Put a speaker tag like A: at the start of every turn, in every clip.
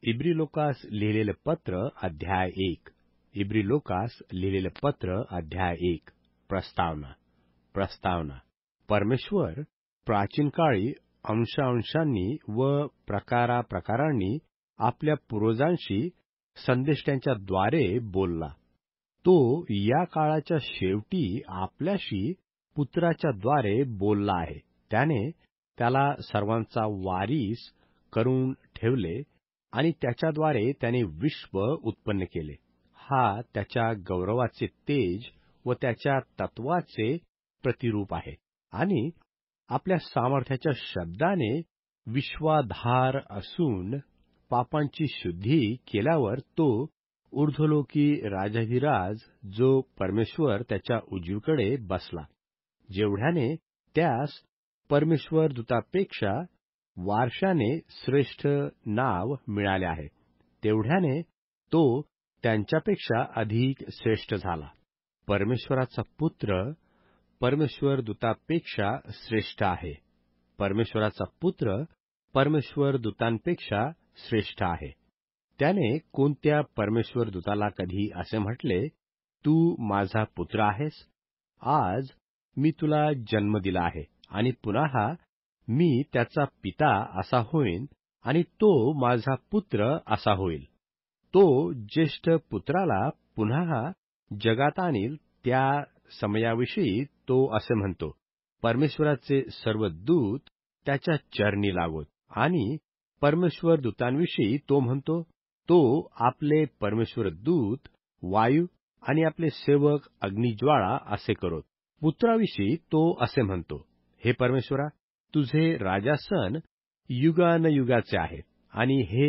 A: इब्रिलोकास लिहिलेले पत्र अध्याय 1. इब्रिलोकास लिहिलेले पत्र अध्याय 1. प्रस्तावना. परमेश्वर प्राचीन काळी अंशांनी व प्रकारांनी आपल्या पूर्वजांशी संदेष्ट्यांच्या द्वारे बोलला. तो या काळाच्या शेवटी आपल्याशी पुत्राच्या द्वारे बोलला आहे. त्याने त्याला सर्वांचा वारीस करून ठेवले आणि त्याच्याद्वारे त्याने विश्व उत्पन्न केले. हा त्याच्या गौरवाचे तेज व त्याच्या तत्वाचे प्रतिरूप आहे. आणि आपल्या सामर्थ्याच्या शब्दाने विश्वाधार असून पापांची शुद्धी केल्यावर तो ऊर्ध्वलोकी राजाधिराज जो परमेश्वर त्याच्या उजवीकडे बसला. जेवढ्याने त्यास परमेश्वर दूतापेक्षा वारशाने श्रेष्ठ नाव मिळाले आहे, तेवढ्याने तो त्यांच्यापेक्षा अधिक श्रेष्ठ झाला. परमेश्वराचा पुत्र परमेश्वर दूतापेक्षा श्रेष्ठ आहे. परमेश्वराचा पुत्र परमेश्वर दूतांपेक्षा श्रेष्ठ आहे. त्याने कोणत्या परमेश्वर दूताला कधी असे म्हटले, तू माझा पुत्र आहेस, आज मी तुला जन्म दिला आहे, आणि पुन्हा मी त्याचा पिता असा होईन आणि तो माझा पुत्र असा होईल. तो ज्येष्ठ पुत्राला पुन्हा जगात आणील त्या समयाविषयी तो असे म्हणतो, परमेश्वराचे सर्व दूत त्याच्या चरणी लागोत. आणि परमेश्वर दूतांविषयी तो म्हणतो, तो आपले परमेश्वर दूत वायू आणि आपले सेवक अग्निज्वाळा असे करोत. पुत्राविषयी तो असे म्हणतो, हे परमेश्वरा, तुझे राजासन युगानयुगाचे आहे, आणि हे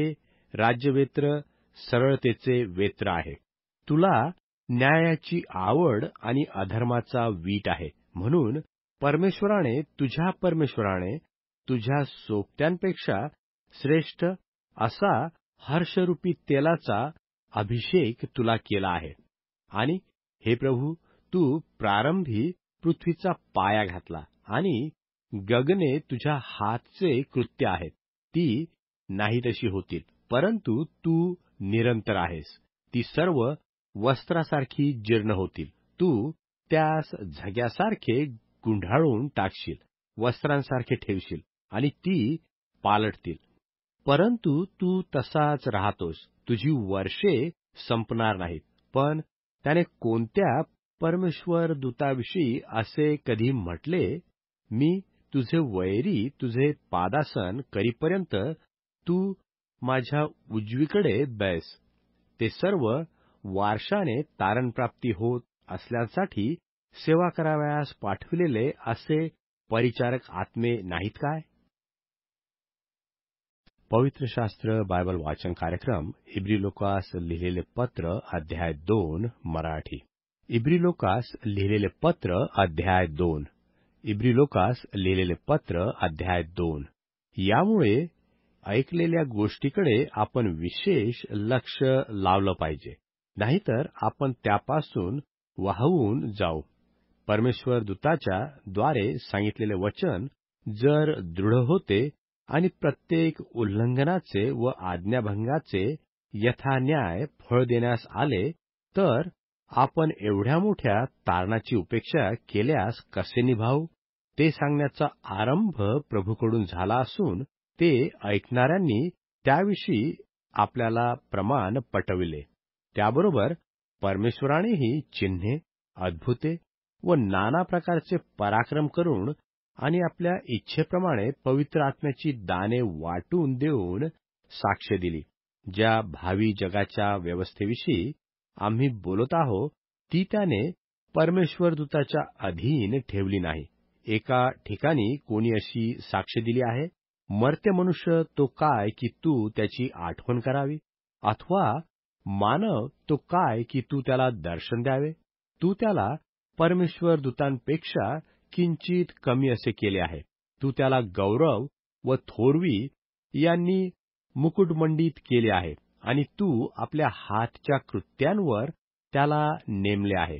A: राज्यवेत्र सरळतेचे वेत्र आहे. तुला न्यायाची आवड आणि अधर्माचा वीट आहे. म्हणून परमेश्वराने तुझ्या सोबत्यांपेक्षा श्रेष्ठ असा हर्षरूपी तेलाचा अभिषेक तुला केला आहे. आणि हे प्रभू, तू प्रारंभी पृथ्वीचा पाया घातला, आणि गगने तुझ्या हातचे कृत्य आहेत. ती नाही तशी होतील, परंतु तू निरंतर आहेस. ती सर्व वस्त्रासारखी जीर्ण होतील. तू त्यास झग्यासारखे गुंढाळून टाकशील, वस्त्रांसारखे ठेवशील, आणि ती पालटतील. परंतु तू तसाच राहतोस. तुझी वर्षे संपणार नाहीत. पण त्याने कोणत्या परमेश्वर दूताविषयी असे कधी म्हटले, मी तुझे वैरी तुझे पादासन करीपर्यंत तू माझ्या उजवीकडे बैस. ते सर्व वारशाने तारणप्राप्ती होत असल्यासाठी सेवा करावयास पाठविलेले असे परिचारक आत्मे नाहीत काय? पवित्र शास्त्र बायबल वाचन कार्यक्रम इब्रिलोकास लिहिलेले पत्र अध्याय 2 मराठी. इब्रिलोकास लिहिलेले पत्र अध्याय 2. इब्रिलोकास लिहिलेले पत्र अध्याय 2. यामुळे ऐकलेल्या गोष्टीकडे आपण विशेष लक्ष लावलं पाहिजे, नाहीतर आपण त्यापासून वाहून जाऊ. परमेश्वर दूताच्या द्वारे सांगितलेले वचन जर दृढ होते आणि प्रत्येक उल्लंघनाचे व आज्ञाभंगाचे यथान्याय फळ देण्यास आले, तर आपण एवढ्या मोठ्या तारणाची उपेक्षा केल्यास कसे निभावू, ते सांगण्याचा आरंभ प्रभूकडून झाला असून ते ऐकणाऱ्यांनी त्याविषयी आपल्याला प्रमाण पटविले. त्याबरोबर परमेश्वरानेही चिन्हे, अद्भुते व नाना प्रकारचे पराक्रम करून आणि आपल्या इच्छेप्रमाणे पवित्र आत्म्याची दाने वाटून देऊन साक्ष दिली. ज्या भावी जगाच्या व्यवस्थेविषयी आम्ही बोलत आहोत, ती त्याने परमेश्वर दूताच्या अधीन ठेवली नाही. एका ठिकाणी कोणी अशी साक्ष दिली आहे, मर्त्य मनुष्य तो काय की तू त्याची आठवण करावी, अथवा मानव तो काय की तू त्याला दर्शन द्यावे. तू त्याला परमेश्वर दूतांपेक्षा किंचित कमी असे केले आहे. तू त्याला गौरव व थोरवी यांनी मुकुटमंडित केले आहे, आणि तू आपल्या हातच्या कृत्यांवर त्याला नेमले आहे.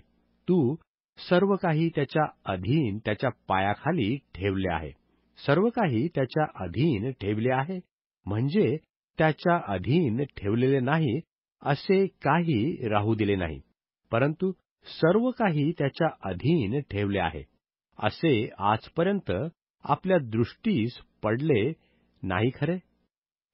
A: तू सर्व काही त्याच्या अधीन त्याच्या पायाखाली ठेवले आहे. सर्व काही त्याच्या अधीन ठेवले आहे म्हणजे त्याच्या अधीन ठेवलेले नाही असे काही राहू दिले नाही, परंतु सर्व काही त्याच्या अधीन ठेवले आहे. असे आजपर्यंत आपल्या दृष्टीस पडले नाही खरे?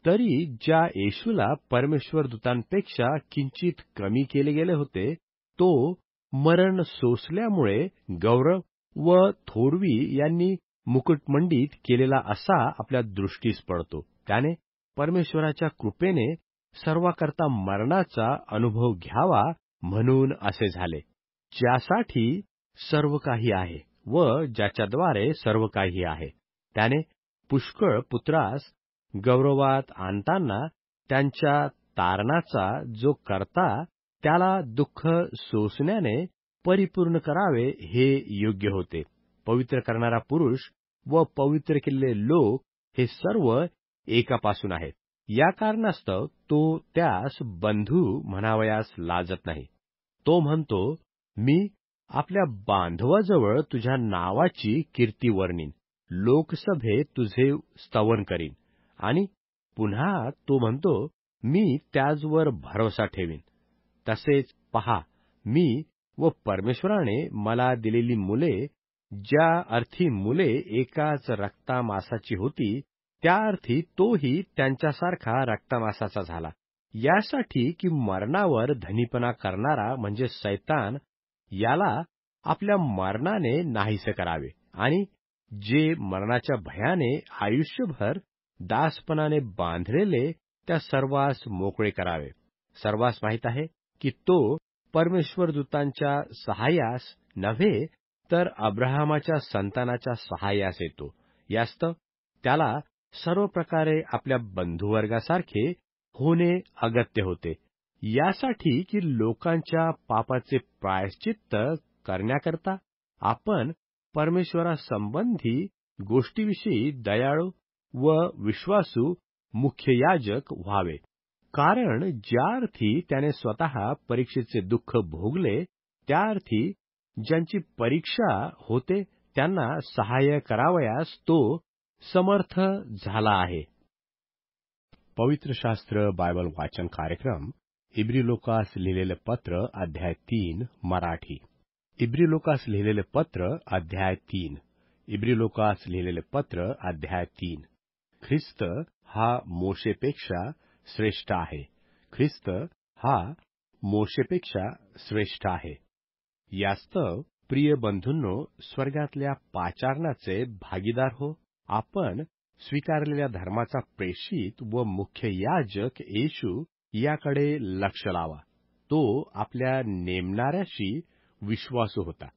A: तरी ज्या येशूला परमेश्वर दूतांपेक्षा किंचित कमी केले गेले होते, तो मरण सोसल्यामुळे गौरव व थोरवी यांनी मुकुटमंडित केलेला असा आपल्या दृष्टीस पडतो. त्याने परमेश्वराच्या कृपेने सर्वाकरता मरणाचा अनुभव घ्यावा म्हणून असे झाले, ज्यासाठी सर्व काही आहे व ज्याच्याद्वारे सर्व काही आहे. त्याने पुष्कळ पुत्रास गौरवात आणताना त्यांच्या तारणाचा जो करता, त्याला दुःख सोसण्याने परिपूर्ण करावे हे योग्य होते. पवित्र करणारा पुरुष व पवित्र केलेले लोक हे सर्व एकापासून आहेत. या कारणास्तव तो त्यास बंधू म्हणावयास लाजत नाही. तो म्हणतो, मी आपल्या बांधवाजवळ तुझ्या नावाची कीर्ती वर्णीन, लोकसभेत तुझे स्तवन करीन. आणि पुन्हा तो म्हणतो, मी त्याचवर भरोसा ठेवीन. तसेच पहा, मी व परमेश्वराने मला दिलेली मुले, ज्या अर्थी मुले एकाच रक्तामासाची होती, त्या अर्थी तोही त्यांच्यासारखा रक्तामासाचा झाला, यासाठी की मरणावर धनीपणा करणारा म्हणजे सैतान याला आपल्या मरणाने नाहीसे करावे, आणि जे मरणाच्या भयाने आयुष्यभर दासपणाने बांधलेले त्या सर्वांस मोकळे करावे. सर्वांस माहीत आहे की तो परमेश्वर दूतांच्या सहाय्यास नव्हे, तर अब्राहमाच्या संतानाच्या सहाय्यास येतो. यास्तव त्याला सर्व प्रकारे आपल्या बंधुवर्गासारखे होणे अगत्य होते, यासाठी की लोकांच्या पापाचे प्रायश्चित्त करण्याकरता आपण परमेश्वरासंबंधी गोष्टीविषयी दयाळू व विश्वासू मुख्य याजक व्हावे. कारण ज्या अर्थी त्याने स्वतः परीक्षेचे दुःख भोगले, त्या अर्थी ज्यांची परीक्षा होते त्यांना सहाय्य करावयास तो समर्थ झाला आहे. पवित्र शास्त्र बायबल वाचन कार्यक्रम इब्री लोकास लिहिलेले पत्र अध्याय 3 मराठी. इब्री लोकास लिहिलेले पत्र अध्याय 3. इब्री लोकास लिहिलेले पत्र अध्याय 3. ख्रिस्त हा मोशेपेक्षा श्रेष्ठ आहे. ख्रिस्त हा मोशेपेक्षा श्रेष्ठ आहे. यास्तव प्रिय बंधूंनो, स्वर्गातल्या पाचारणाचे भागीदार हो. आपण स्वीकारलेल्या धर्माचा प्रेषित व मुख्य याजक येशू याकडे लक्ष लावा. तो आपल्या नेमणाऱ्याशी विश्वासू होता.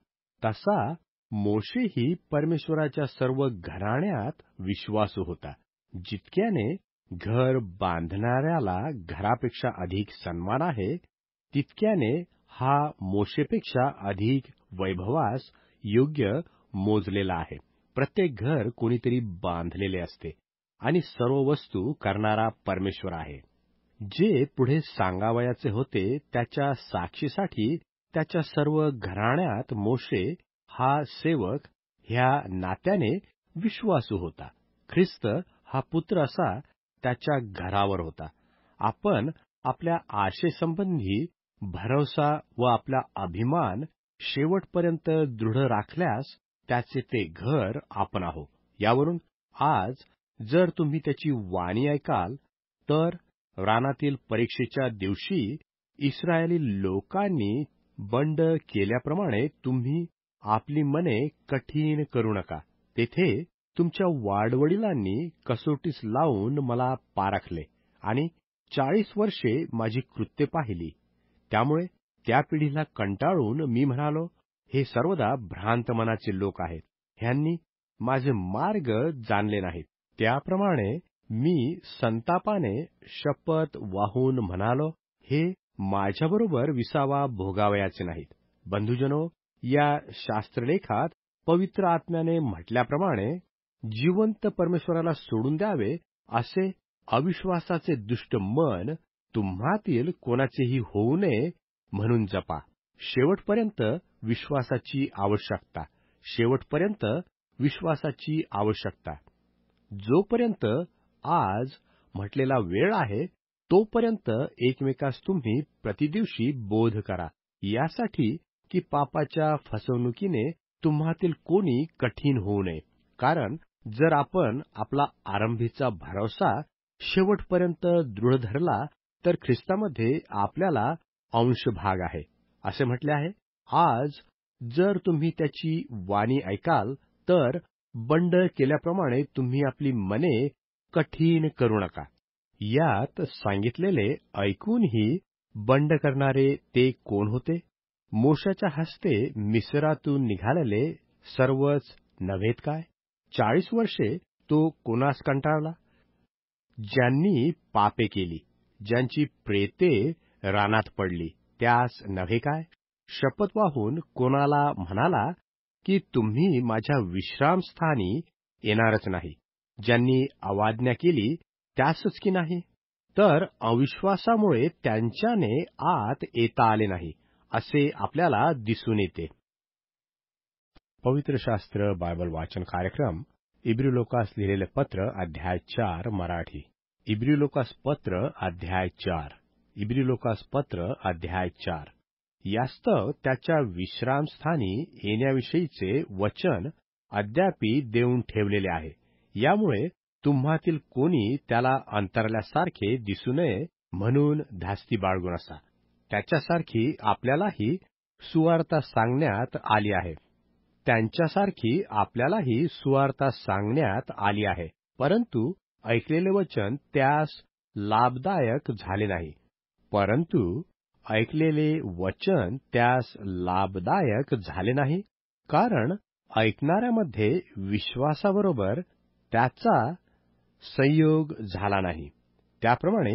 A: तसा मोशेही परमेश्वराच्या सर्व घराण्यात विश्वासू होता. जितक्याने घर बांधणाऱ्याला घरापेक्षा अधिक सन्मान आहे, तितक्याने हा मोशेपेक्षा अधिक वैभवास योग्य मोजलेला आहे. प्रत्येक घर कोणीतरी बांधलेले असते आणि सर्व वस्तू करणारा परमेश्वर आहे. जे पुढे सांगावयाचे होते त्याच्या साक्षीसाठी त्याच्या सर्व घराण्यात मोशे हा सेवक ह्या नात्याने विश्वासू होता. ख्रिस्त हा पुत्र असा त्याच्या घरावर होता. आपण आपल्या आशेसंबंधी भरोसा व आपला अभिमान शेवटपर्यंत दृढ राखल्यास त्याचे ते घर आपण आहोत. यावरून आज जर तुम्ही त्याची वाणी ऐकाल, तर रानातील परीक्षेच्या दिवशी इस्रायली लोकांनी बंड केल्याप्रमाणे तुम्ही आपली मने कठीण करू नका. तेथे तुमच्या वाडवडिलांनी कसोटीस लावून मला पारखले आणि 40 वर्षे माझी कृत्ये पाहिली. त्यामुळे त्या पिढीला कंटाळून मी म्हणालो, हे सर्वदा भ्रांत मनाचे लोक आहेत. ह्यांनी माझे मार्ग जाणले नाहीत. त्याप्रमाणे मी संतापाने शपथ वाहून म्हणालो, हे माझ्याबरोबर विसावा भोगावयाचे नाहीत. बंधुजनो, या शास्त्रलेखात पवित्र आत्म्याने म्हटल्याप्रमाणे जिवंत परमेश्वराला सोडून द्यावे असे अविश्वासाचे दुष्ट मन तुम्हातील कोणाचेही होऊ नये म्हणून जपा. शेवटपर्यंत विश्वासाची आवश्यकता. शेवटपर्यंत विश्वासाची आवश्यकता. जोपर्यंत आज म्हटलेला वेळ आहे, तोपर्यंत एकमेकास तुम्ही प्रतिदिवशी बोध करा, यासाठी की पापाच्या फसवणुकीने तुम्हातील कोणी कठीण होऊ नये. कारण जर आपण आपला आरंभीचा भरवसा शेवटपर्यंत दृढ धरला, तर ख्रिस्तामध्ये आपल्याला अंशभाग आहे. असे म्हटले आहे, आज जर तुम्ही त्याची वाणी ऐकाल, तर बंड केल्याप्रमाणे तुम्ही आपली मने कठीण करू नका. यात सांगितलेले ऐकूनही बंड करणारे ते कोण होते? मोशाच्या हस्ते मिस्रातून निघालेले सर्वच नव्हेत काय? 40 वर्षे तो कोणास कंटाळला? ज्यांनी पापे केली, ज्यांची प्रेते रानात पडली, त्यास नव्हे काय? शपथ वाहून कोणाला म्हणाला की तुम्ही माझ्या विश्रामस्थानी येणारच नाही? ज्यांनी अवाज्ञा केली त्यासच की नाही? तर अविश्वासामुळे त्यांच्याने आत येता आले नाही, असे आपल्याला दिसून येते. पवित्र शास्त्र बायबल वाचन कार्यक्रम इब्री लोकास लिहिलेले पत्र अध्याय 4 मराठी. इब्री लोकास पत्र अध्याय 4. इब्री लोकास पत्र अध्याय 4. यास्तव त्याच्या विश्रामस्थानी येण्याविषयीचे वचन अद्यापि देऊन ठेवलेले आहे. यामुळे तुम्हातील कोणी त्याला अंतरल्यासारखे दिसू नये म्हणून धास्ती बाळगून असा. त्याच्यासारखी आपल्यालाही सुवार्ता सांगण्यात आली आहे. त्यांच्यासारखी आपल्यालाही सुवार्ता सांगण्यात आली आहे. परंतु ऐकलेले वचन त्यास लाभदायक झाले नाही. परंतु ऐकलेले वचन त्यास लाभदायक झाले नाही, कारण ऐकणाऱ्यामध्ये विश्वासाबरोबर त्याचा संयोग झाला नाही. त्याप्रमाणे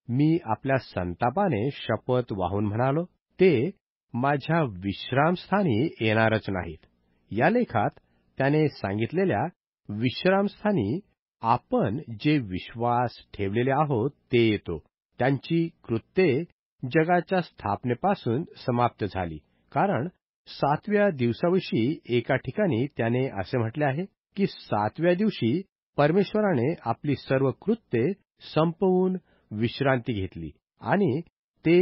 A: मी आपल्या संतापाने शपथ वाहून म्हणालो, ते माझ्या विश्रामस्थानी येणारच नाहीत. या लेखात त्याने सांगितलेल्या विश्रामस्थानी आपण जे विश्वास ठेवलेले आहोत ते येतो. त्यांची कृत्ये जगाच्या स्थापनेपासून समाप्त झाली, कारण 7व्या दिवसाविषयी एका ठिकाणी त्याने असे म्हटले आहे की 7व्या दिवशी परमेश्वराने आपली सर्व कृत्ये संपवून विश्रांती घेतली आणि ते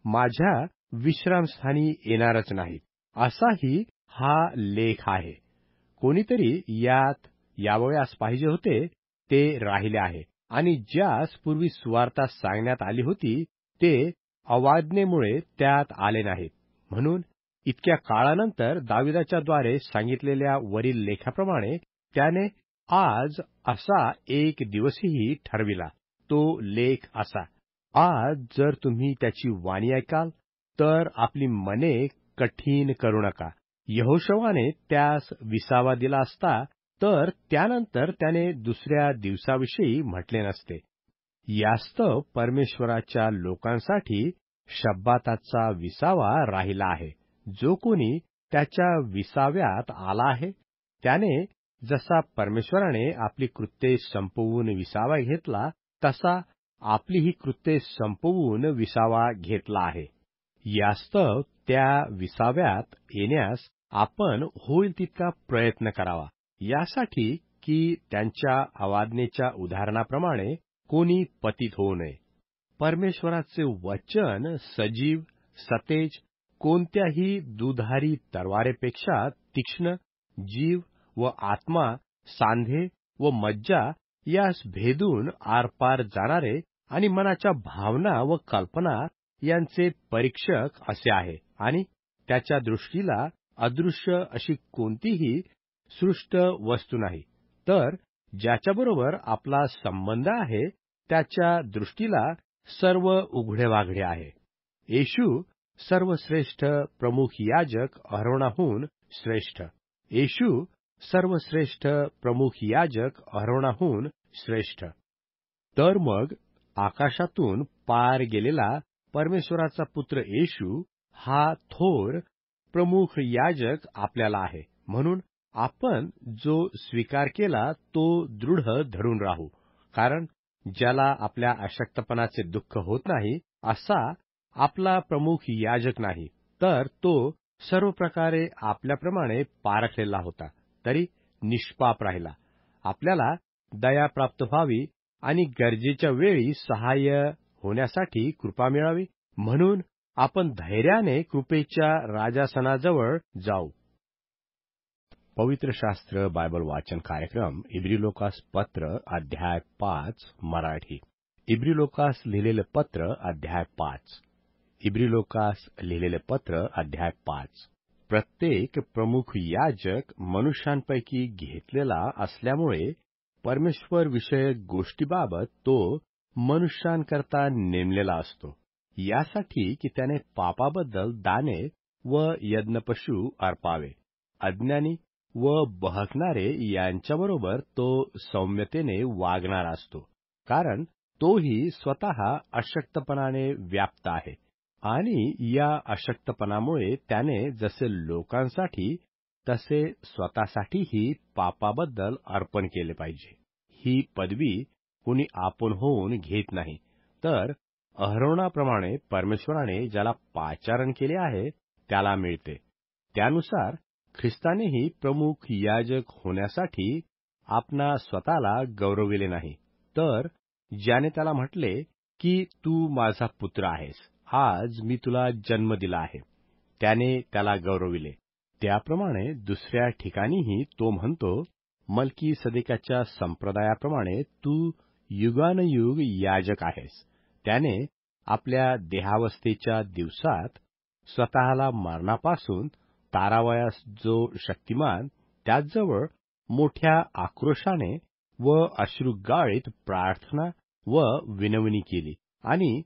A: माझ्या विश्रामस्थानी येणारच नाहीत. असाही हा लेख आहे. कोणीतरी यात यावयास पाहिजे होते ते राहिले आहे, आणि ज्यास पूर्वी सुवार्ता सांगण्यात आली होती ते अवाज्ञेमुळे त्यात आले नाहीत. म्हणून इतक्या काळानंतर दाविदाच्या द्वारे सांगितलेल्या वरील लेखाप्रमाणे त्याने आज असा एक दिवसही ठरविला. तो लेख असा: आज जर तुम्ही त्याची वाणी ऐकाल, तर आपली मने कठीण करू नका. यहोशवाने त्यास विसावा दिला असता तर त्यानंतर त्याने दुसऱ्या दिवसाविषयी म्हटले नसते. यास्तव परमेश्वराच्या लोकांसाठी शब्बाताचा विसावा राहिला आहे. जो कोणी त्याच्या विसाव्यात आला आहे, त्याने जसा परमेश्वराने आपली कृत्ये संपवून विसावा घेतला, तसा आपली ही कृत्ये संपवून विसावा घेतला आहे. यास्तव त्या विसाव्यात येण्यास आपण होईल तितका प्रयत्न करावा, यासाठी की त्यांच्या अवाज्ञेच्या उदाहरणाप्रमाणे कोणी पतित होऊ नये. परमेश्वराचे वचन सजीव, सतेज, कोणत्याही दुधारी तलवारीपेक्षा तीक्ष्ण, जीव व आत्मा, सांधे व मज्जा यास भेदून आरपार जाणारे आणि मनाच्या भावना व कल्पना यांचे परीक्षक असे आहे. आणि त्याच्या दृष्टीला अदृश्य अशी कोणतीही सृष्ट वस्तू नाही, तर ज्याच्याबरोबर आपला संबंध आहे त्याच्या दृष्टीला सर्व उघडेवाघडे आहे. येशू सर्वश्रेष्ठ प्रमुख याजक अहरोनाहून श्रेष्ठ. येशू सर्वश्रेष्ठ प्रमुख याजक अहरोनाहून श्रेष्ठ. तर मग आकाशातून पार गेलेला परमेश्वराचा पुत्र येशू हा थोर प्रमुख याजक आपल्याला आहे. म्हणून आपण जो स्वीकार केला तो दृढ धरून राहू. कारण ज्याला आपल्या अशक्तपणाचे दुःख होत नाही असा आपला प्रमुख याजक नाही, तर तो सर्व प्रकारे आपल्याप्रमाणे पारखलेला होता, तरी निष्पाप राहिला. आपल्याला दया प्राप्त व्हावी आणि गरजेच्या वेळी सहाय्य होण्यासाठी कृपा मिळावी. म्हणून आपण धैर्याने कृपेच्या राजासनाजवळ जाऊ. पवित्र शास्त्र बायबल वाचन कार्यक्रम इब्री लोकास पत्र अध्याय 5 मराठी. इब्री लोकास लिहिलेले पत्र अध्याय 5. इब्री लोकास लिहिलेले पत्र अध्याय 5. प्रत्येक प्रमुख याजक मनुष्यांपैकी घेतलेला असल्यामुळे परमेश्वर विषयक गोष्टीबाबत तो मनुष्यांकरता नेमलेला असतो, यासाठी की त्याने पापाबद्दल दाने व यज्ञपशू अर्पावे. अज्ञानी व बहकणारे यांच्याबरोबर तो सौम्यतेने वागणारा असतो, कारण तोही स्वतः अशक्तपणाने व्याप्त आहे. आणि या अशक्तपणामुळे त्याने जसे लोकांसाठी तसे स्वतःसाठीही पापाबद्दल अर्पण केले पाहिजे. ही पदवी कोणी आपण होऊन घेत नाही, तर अहरोनाप्रमाणे परमेश्वराने ज्याला पाचारण केले आहे त्याला मिळते. त्यानुसार ख्रिस्तानेही प्रमुख याजक होण्यासाठी आपणा स्वतःला गौरविले नाही, तर ज्याने त्याला म्हटले की तू माझा पुत्र आहेस, आज मी तुला जन्म दिला आहे, त्याने त्याला गौरविले. त्याप्रमाणे दुसऱ्या ठिकाणीही तो म्हणतो, मल्कीसदेकाच्या संप्रदायाप्रमाणे तू युगानयुग याजक आहेस. त्याने आपल्या देहावस्थेच्या दिवसात स्वतःला मरणापासून तारावयास जो शक्तिमान त्याचजवळ मोठ्या आक्रोशाने व अश्रुगाळीत प्रार्थना व विनवणी केली, आणि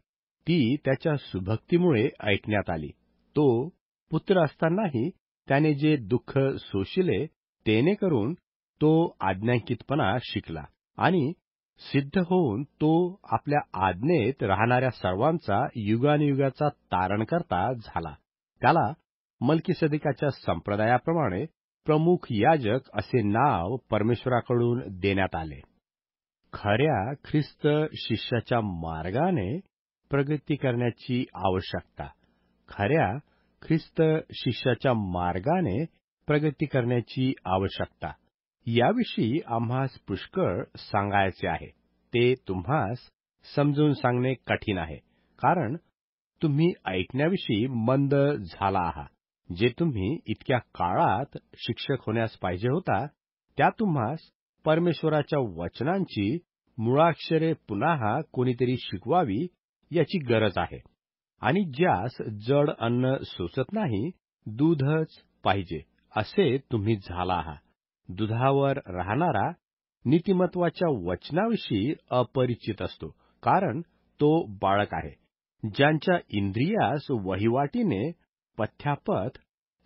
A: ती त्याच्या सुभक्तीमुळे ऐकण्यात आली. तो पुत्र असतानाही त्याने जे दुःख सोशिले तेने करून तो आज्ञांकितपणा शिकला, आणि सिद्ध होऊन तो आपल्या आज्ञेत राहणाऱ्या सर्वांचा युगानुयुगाचा तारणकर्ता झाला. त्याला मल्कीसदेकाच्या संप्रदायाप्रमाणे प्रमुख याजक असे नाव परमेश्वराकडून देण्यात आले. खऱ्या ख्रिस्त शिष्याच्या मार्गाने प्रगती करण्याची आवश्यकता. खऱ्या ख्रिस्त शिष्याच्या मार्गाने प्रगती करण्याची आवश्यकता याविषयी आम्हास पुष्कळ सांगायचे आहे. ते तुम्हास समजून सांगणे कठीण आहे, कारण तुम्ही ऐकण्याविषयी मंद झाला आहात. जे तुम्ही इतक्या काळात शिक्षक होण्यास पाहिजे होता, त्या तुम्हास परमेश्वराच्या वचनांची मुळाक्षरे पुन्हा कोणीतरी शिकवावी याची गरज आहे. आणि ज्यास जड अन्न सोसत नाही, दूधच पाहिजे असे तुम्ही झाला आहात. दुधावर राहणारा नीतिमत्वाच्या वचनाविषयी अपरिचित असतो, कारण तो बाळक आहे. ज्यांच्या इंद्रियास वहिवाटीने पथ्यापथ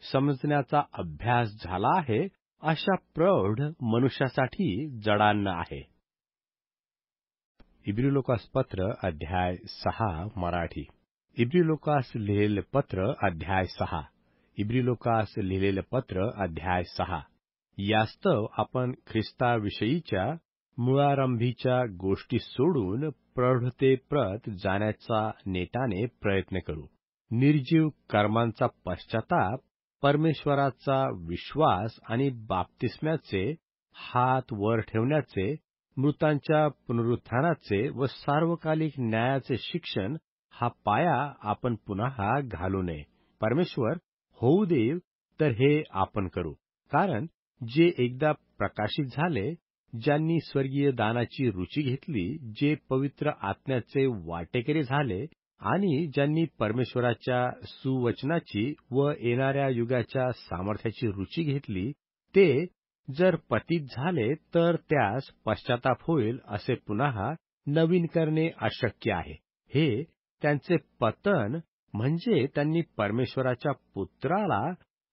A: समजण्याचा अभ्यास झाला आहे, अशा प्रौढ मनुष्यासाठी जडान्न आहे. इब्री लोकास पत्र अध्याय 6 मराठी. इब्री लोकास लिहिलेले पत्र अध्याय 6. इब्री लोकास लिहिलेले पत्र अध्याय 6. यास्तव आपण ख्रिस्ताविषयीच्या मुळारंभीच्या गोष्टी सोडून प्रौढतेप्रत जाण्याचा नेटाने प्रयत्न करू. निर्जीव कर्मांचा पश्चाताप, परमेश्वराचा विश्वास आणि बाप्तिस्म्याचे, हात वर ठेवण्याचे, मृतांच्या पुनरुत्थानाचे व सार्वकालिक न्यायाचे शिक्षण हा पाया आपण पुन्हा घालू नये. परमेश्वर होऊ देव तर हे आपण करू. कारण जे एकदा प्रकाशित झाले, ज्यांनी स्वर्गीय दानाची रुची घेतली, जे पवित्र आत्म्याचे वाटेकरी झाले, आणि ज्यांनी परमेश्वराच्या सुवचनाची व येणाऱ्या युगाच्या सामर्थ्याची रुची घेतली, ते जर पतित झाले तर त्यास पश्चाताप होईल असे पुन्हा नवीन करणे अशक्य आहे. हे त्यांचे पतन म्हणजे त्यांनी परमेश्वराच्या पुत्राला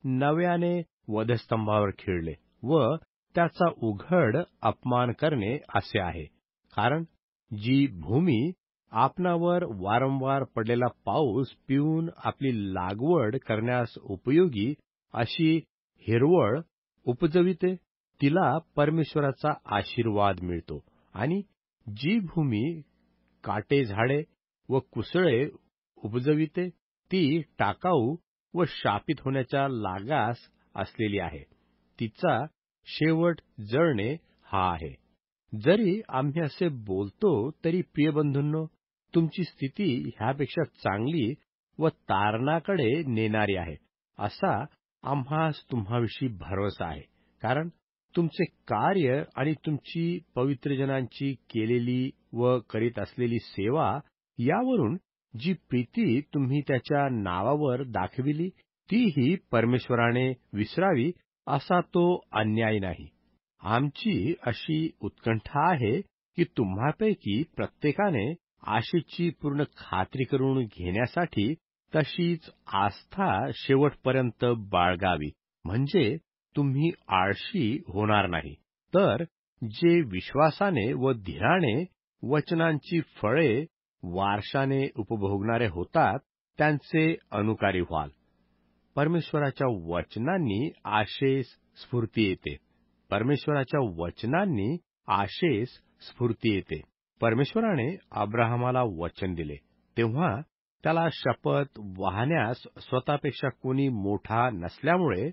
A: नव्याने वधस्तंभावर खिळले व त्याचा उघड अपमान करणे असे आहे. कारण जी भूमी आपणावर वारंवार पडलेला पाऊस पिऊन आपली लागवड करण्यास उपयोगी अशी हिरवळ उपजविते, तिला परमेश्वराचा आशीर्वाद मिळतो. आणि जी भूमी काटे झाडे व कुसळे उपजविते, ती टाकाऊ व शापित होण्याच्या लागास असलेली आहे. तिचा शेवट जळणे हा आहे. जरी आम्ही असे बोलतो तरी प्रिय बंधूंनो, तुमची स्थिती ह्यापेक्षा चांगली व तारणाकडे नेणारी आहे, असा आम्हास तुम्हाविषयी भरोसा आहे. कारण तुमचे कार्य आणि तुमची पवित्रजनांची केलेली व करीत असलेली सेवा यावरून जी प्रीती तुम्ही त्याच्या नावावर दाखविली, तीही परमेश्वराने विसरावी असा तो अन्याय नाही. आमची अशी उत्कंठा आहे की तुम्हापैकी प्रत्येकाने आशेची पूर्ण खात्री करून घेण्यासाठी तशीच आस्था शेवटपर्यंत बाळगावी, म्हणजे तुम्ही आळशी होणार नाही, तर जे विश्वासाने व धीराने वचनांची फळे वारशाने उपभोगणारे होतात, त्यांचे अनुकारी व्हाल. परमेश्वराच्या वचनांनी आशेस स्फूर्ती येते. परमेश्वराच्या वचनांनी आशेस स्फूर्ती येते. परमेश्वराने अब्राहमाला वचन दिले, तेव्हा त्याला शपथ वाहण्यास स्वतःपेक्षा कोणी मोठा नसल्यामुळे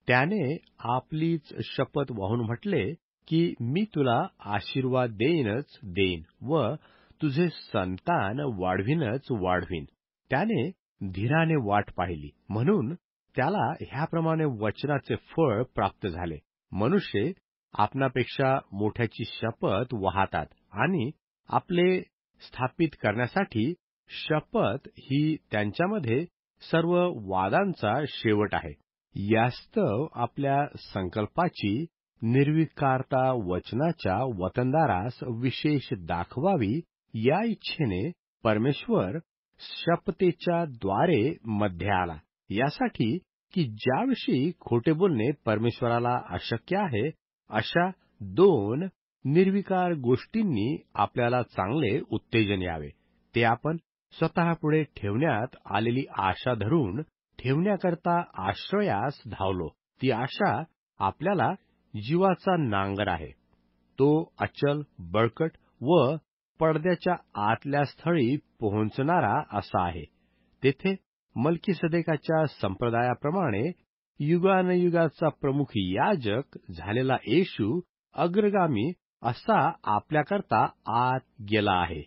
A: त्याने आपलीच शपथ वाहून म्हटले की मी तुला आशीर्वाद देईनच देईन व तुझे संतान वाढवीनच वाढवीन. त्याने धीराने वाट पाहिली, म्हणून त्याला ह्याप्रमाणे वचनाचे फळ प्राप्त झाले. मनुष्य आपणापेक्षा मोठ्याची शपथ वाहतात आणि आपले स्थापित करण्यासाठी शपथ ही त्यांच्यामध्ये सर्व वादांचा शेवट आहे. यास्तव आपल्या संकल्पाची निर्विकारता वचनाच्या वतनदारास विशेष दाखवावी, या इच्छेने परमेश्वर शपथेच्या द्वारे मध्ये आला, यासाठी की ज्याविषयी खोटे बोलणे परमेश्वराला अशक्य आहे, अशा दोन निर्विकार गोष्टींनी आपल्याला चांगले उत्तेजन यावे. ते आपण स्वतःपुढे ठेवण्यात आलेली आशा धरून ठेवण्याकरता आश्रयास धावलो. ती आशा आपल्याला जीवाचा नांगर आहे. तो अचल, बळकट व पडद्याच्या आतल्या स्थळी पोहोचणारा असा आहे. तेथे मल्कीसदेकाच्या संप्रदायाप्रमाणे युगानयुगाचा प्रमुख याजक झालेला येशू अग्रगामी असा आपल्याकरता आत गेला आहे.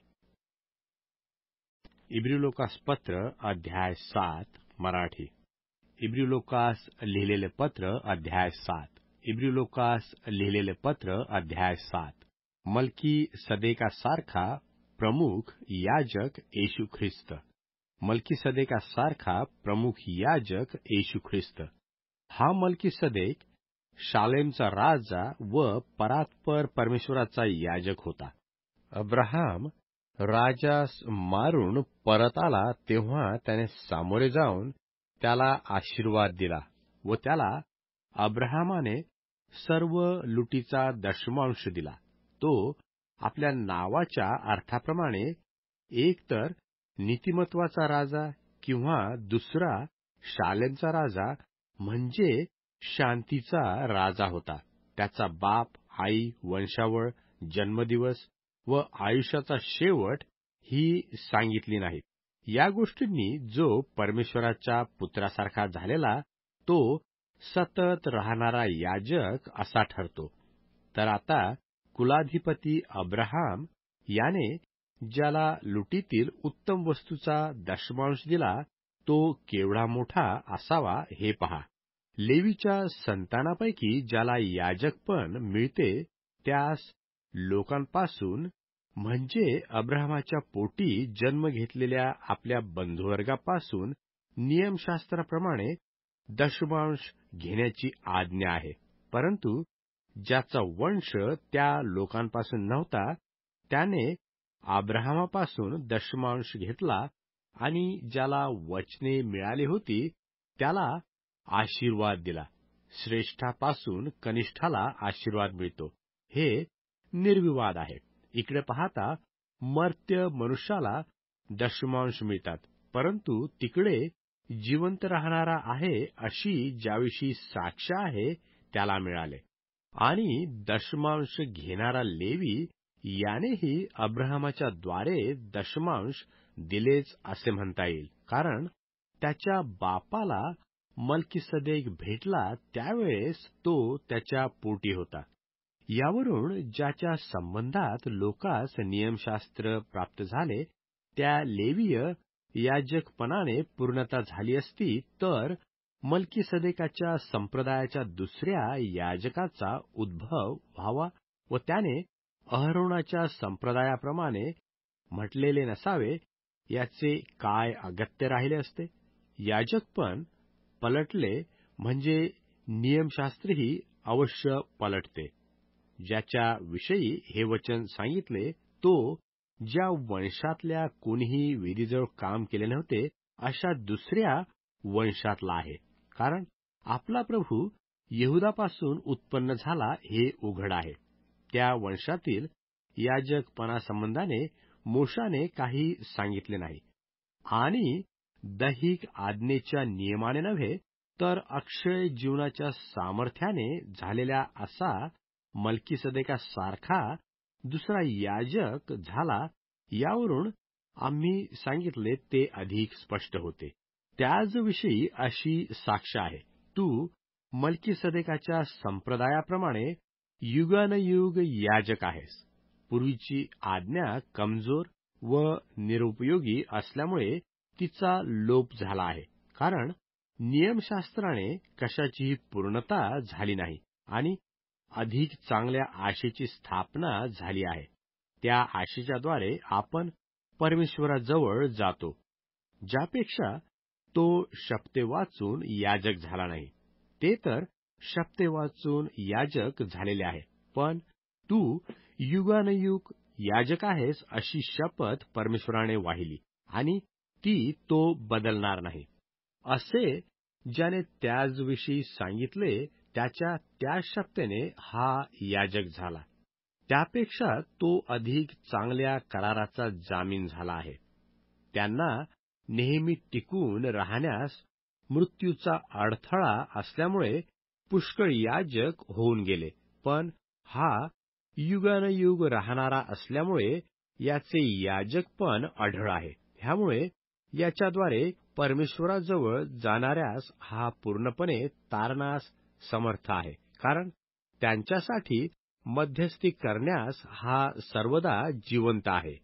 A: इब्रिलोकास पत्र अध्याय 7 मराठी. इब्रिलोकास लिहिलेले पत्र अध्याय 7. इब्रिलोकास लिहिलेले पत्र अध्याय 7. मल्की सदेकासारखा प्रमुख याजक येशू ख्रिस्त. मल्की सदेकासारखा प्रमुख याजक येशू ख्रिस्त. हा मल्की सदेक शालेमचा राजा व परात्पर परमेश्वराचा याजक होता. अब्राहाम राजास मारून परत आला तेव्हा त्याने सामोरे जाऊन त्याला आशीर्वाद दिला व त्याला अब्राहामाने सर्व लुटीचा दशमांश दिला. तो आपल्या नावाच्या अर्थाप्रमाणे एकतर नीतिमत्वाचा राजा किंवा दुसरा शालेमचा राजा म्हणजे शांतीचा राजा होता. त्याचा बाप, आई, वंशावळ, जन्मदिवस व आयुष्याचा शेवट ही सांगितली नाहीत. या गोष्टींनी जो परमेश्वराच्या पुत्रासारखा झालेला तो सतत राहणारा याजक असा ठरतो. तर आता कुलाधिपती अब्राहाम याने ज्याला लुटीतील उत्तम वस्तूचा दशमांश दिला तो केवढा मोठा असावा हे पहा. लेवीच्या संतानापैकी ज्याला याजकपण मिळते त्यास लोकांपासून म्हणजे अब्राहामाच्या पोटी जन्म घेतलेल्या आपल्या बंधुवर्गापासून नियमशास्त्राप्रमाणे दशमांश घेण्याची आज्ञा आहे. परंतु ज्याचा वंश त्या लोकांपासून नव्हता त्याने अब्राहामापासून दशमांश घेतला आणि ज्याला वचने मिळाली होती त्याला आशीर्वाद दिला. श्रेष्ठापासून कनिष्ठाला आशीर्वाद मिळतो हे निर्विवाद आहे. इकडे पाहता मर्त्य मनुष्याला दशमांश मिळतात, परंतु तिकडे जिवंत राहणारा आहे अशी ज्याविषयी साक्ष आहे त्याला मिळाले. आणि दशमांश घेणारा लेवी यानेही अब्राहामाच्या द्वारे दशमांश दिलेच असे म्हणता येईल, कारण त्याच्या बापाला मल्कीसदेक भेटला त्यावेळेस तो त्याच्या पोटी होता. यावरून ज्याच्या संबंधात लोकास नियमशास्त्र प्राप्त झाले, त्या लेवीय याजकपणाने पूर्णता झाली असती, तर मल्कीसदेकाच्या संप्रदायाच्या दुसऱ्या याजकाचा उद्भव व्हावा व त्याने अहरोनाच्या संप्रदायाप्रमाणे म्हटलेले नसावे, याचे काय अगत्य राहिले असते. याजकपण पलटले म्हणजे नियमशास्त्रही अवश्य पलटते. ज्याच्या विषयी हे वचन सांगितले, तो ज्या वंशातल्या कोणीही विधीजवळ काम केले नव्हते अशा दुसऱ्या वंशातला आहे. कारण आपला प्रभू यहूदापासून उत्पन्न झाला हे उघड आहे. त्या वंशातील याजकपणासंबंधाने मोशाने काही सांगितले नाही, आणि दैहिक आज्ञेच्या नियमाने नव्हे, तर अक्षय जीवनाच्या सामर्थ्याने झालेला असा मल्कीसदेकासारखा दुसरा याजक झाला. यावरून आम्ही सांगितले ते अधिक स्पष्ट होते. त्याचविषयी अशी साक्ष आहे, तू मल्कीसदेकाच्या संप्रदायाप्रमाणे युगानयुग याजक आहेस. पूर्वीची आज्ञा कमजोर व निरुपयोगी असल्यामुळे तिचा लोप झाला आहे. कारण नियमशास्त्राने कशाचीही पूर्णता झाली नाही आणि अधिक चांगल्या आशेची स्थापना झाली आहे. त्या आशेच्याद्वारे आपण परमेश्वराजवळ जातो, ज्यापेक्षा तो शपथे वाचून याजक झाला नाही. ते तर शपथे वाचून याजक झालेले आहे, पण तू युगानयुग याजक आहेस अशी शपथ परमेश्वराने वाहिली, आणि ती तो बदलणार नाही. असे ज्याने त्याचविषयी सांगितले, त्याच्या त्या शपथेने हा याजक झाला. त्यापेक्षा तो अधिक चांगल्या कराराचा जामीन झाला आहे. त्यांना नेहमी टिकून राहण्यास मृत्यूचा अडथळा असल्यामुळे पुष्कळ याजक होऊन गेले, पण हा युगानयुग राहणारा असल्यामुळे याचे याजकपण अढळ आहे. ह्यामुळे याच्याद्वारे परमेश्वराजवळ जाणाऱ्यास हा पूर्णपणे तारणास समर्थ आहे. कारण त्यांच्यासाठी मध्यस्थी करण्यास हा सर्वदा जिवंत आहे.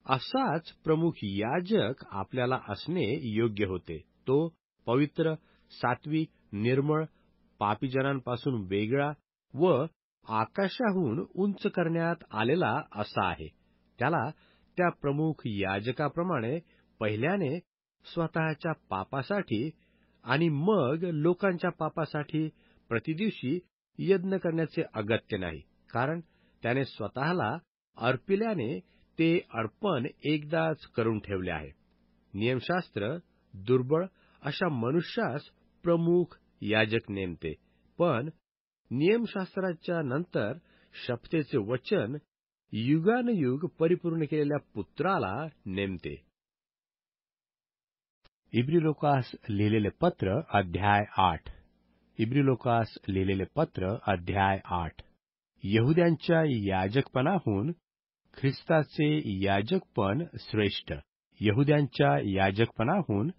A: असाच प्रमुख याजक आपल्याला असणे योग्य होते. तो पवित्र, सात्विक, निर्मळ, पापीजनांपासून वेगळा व आकाशाहून उंच करण्यात आलेला असा आहे. त्याला त्या प्रमुख याजकाप्रमाणे पहिल्याने स्वतःच्या पापासाठी आणि मग लोकांच्या पापासाठी प्रतिदिवशी यज्ञ करण्याचे अगत्य नाही. कारण त्याने स्वतःला अर्पिल्याने ते अर्पण एकदाच करून ठेवले आहे. नियमशास्त्र दुर्बळ अशा मनुष्यास प्रमुख याजक नेमते, पण नियमशास्त्राच्या नंतर शपथेचे वचन युगानयुग परिपूर्ण केलेल्या पुत्राला नेमते. इब्रिलोकास लिहिलेले पत्र अध्याय 8. इब्रिलोकास लिहिलेले पत्र अध्याय 8. यहुद्यांच्या याजकपणाहून ख्रिस्ताचे याजकपण श्रेष्ठ. यहुद्यांच्या याजकपणाहून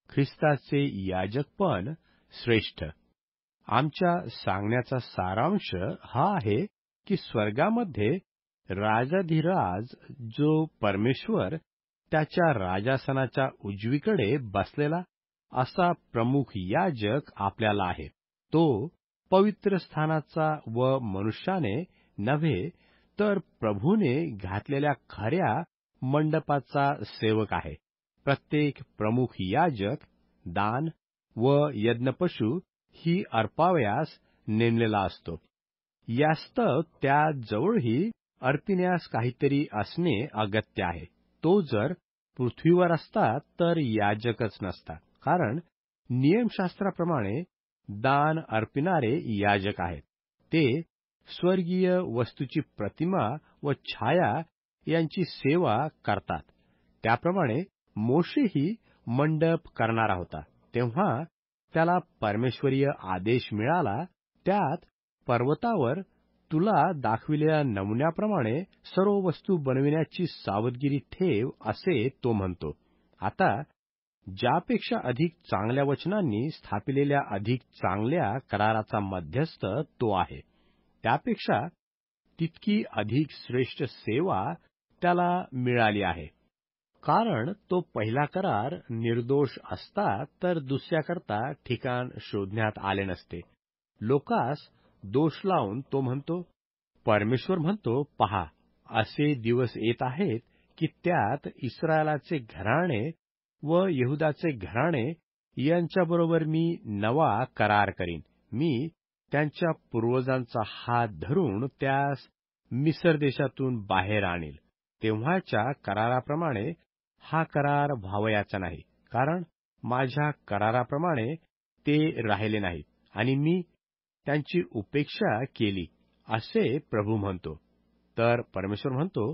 A: ख्रिस्ताचे याजकपण श्रेष्ठ. आमच्या सांगण्याचा सारांश हा आहे की स्वर्गामध्ये राजाधिराज जो परमेश्वर त्याच्या राजासनाच्या उजवीकडे बसलेला असा प्रमुख याजक आपल्याला आहे. तो पवित्र स्थानाचा व मनुष्याने नव्हे, तर प्रभूने घातलेल्या खऱ्या मंडपाचा सेवक आहे. प्रत्येक प्रमुख याजक दान व यज्ञपशु ही अर्पावयास नेमलेला असतो. यास्तव त्याजवळही अर्पिण्यास काहीतरी असणे अगत्य आहे. तो जर पृथ्वीवर असता तर याजकच नसता. कारण नियमशास्त्राप्रमाणे दान अर्पिणारे याजक आहेत. ते स्वर्गीय वस्तूची प्रतिमा व छाया यांची सेवा करतात. त्याप्रमाणे मोशेही मंडप करणारा होता. तेव्हा त्याला परमेश्वरीय आदेश मिळाला. त्यात पर्वतावर तुला दाखविलेल्या नमुन्याप्रमाणे सर्व वस्तू बनविण्याची सावधगिरी ठेव, असे तो म्हणतो. आता ज्यापेक्षा अधिक चांगल्या वचनांनी स्थापिलेल्या अधिक चांगल्या कराराचा मध्यस्थ तो आहे. त्यापेक्षा तितकी अधिक श्रेष्ठ सेवा त्याला मिळाली आहे. कारण तो पहिला करार निर्दोष असता तर दुसऱ्याकरता ठिकाण शोधण्यात आले नसते. लोकास दोष लावून तो म्हणतो, परमेश्वर म्हणतो, पहा, असे दिवस येत आहेत की त्यात इस्रायलाचे घराणे व यहूदाचे घराणे यांच्याबरोबर मी नवा करार करीन. मी त्यांच्या पूर्वजांचा हात धरून त्यास मिस्र देशातून बाहेर आणील. तेव्हाच्या कराराप्रमाणे हा करार व्हावयाचा नाही, कारण माझ्या कराराप्रमाणे ते राहिले नाहीत आणि मी त्यांची उपेक्षा केली, असे प्रभू म्हणतो. तर परमेश्वर म्हणतो,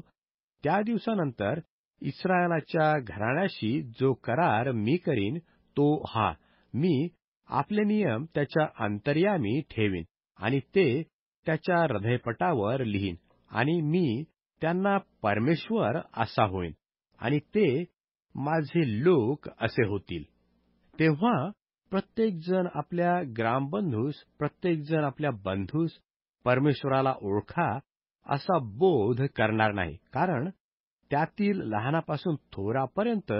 A: त्या दिवसानंतर इस्रायलाच्या घराण्याशी जो करार मी करीन तो हा, मी आपले नियम त्याच्या अंतर्यामी ठेवीन आणि ते त्याच्या हृदयपटावर लिहीन आणि मी त्यांना परमेश्वर असा होईन आणि ते माझे लोक असे होतील. तेव्हा प्रत्येकजण आपल्या ग्रामबंधूस, प्रत्येकजण आपल्या बंधूस परमेश्वराला ओळखा असा बोध करणार नाही, कारण त्यातील लहानापासून थोरापर्यंत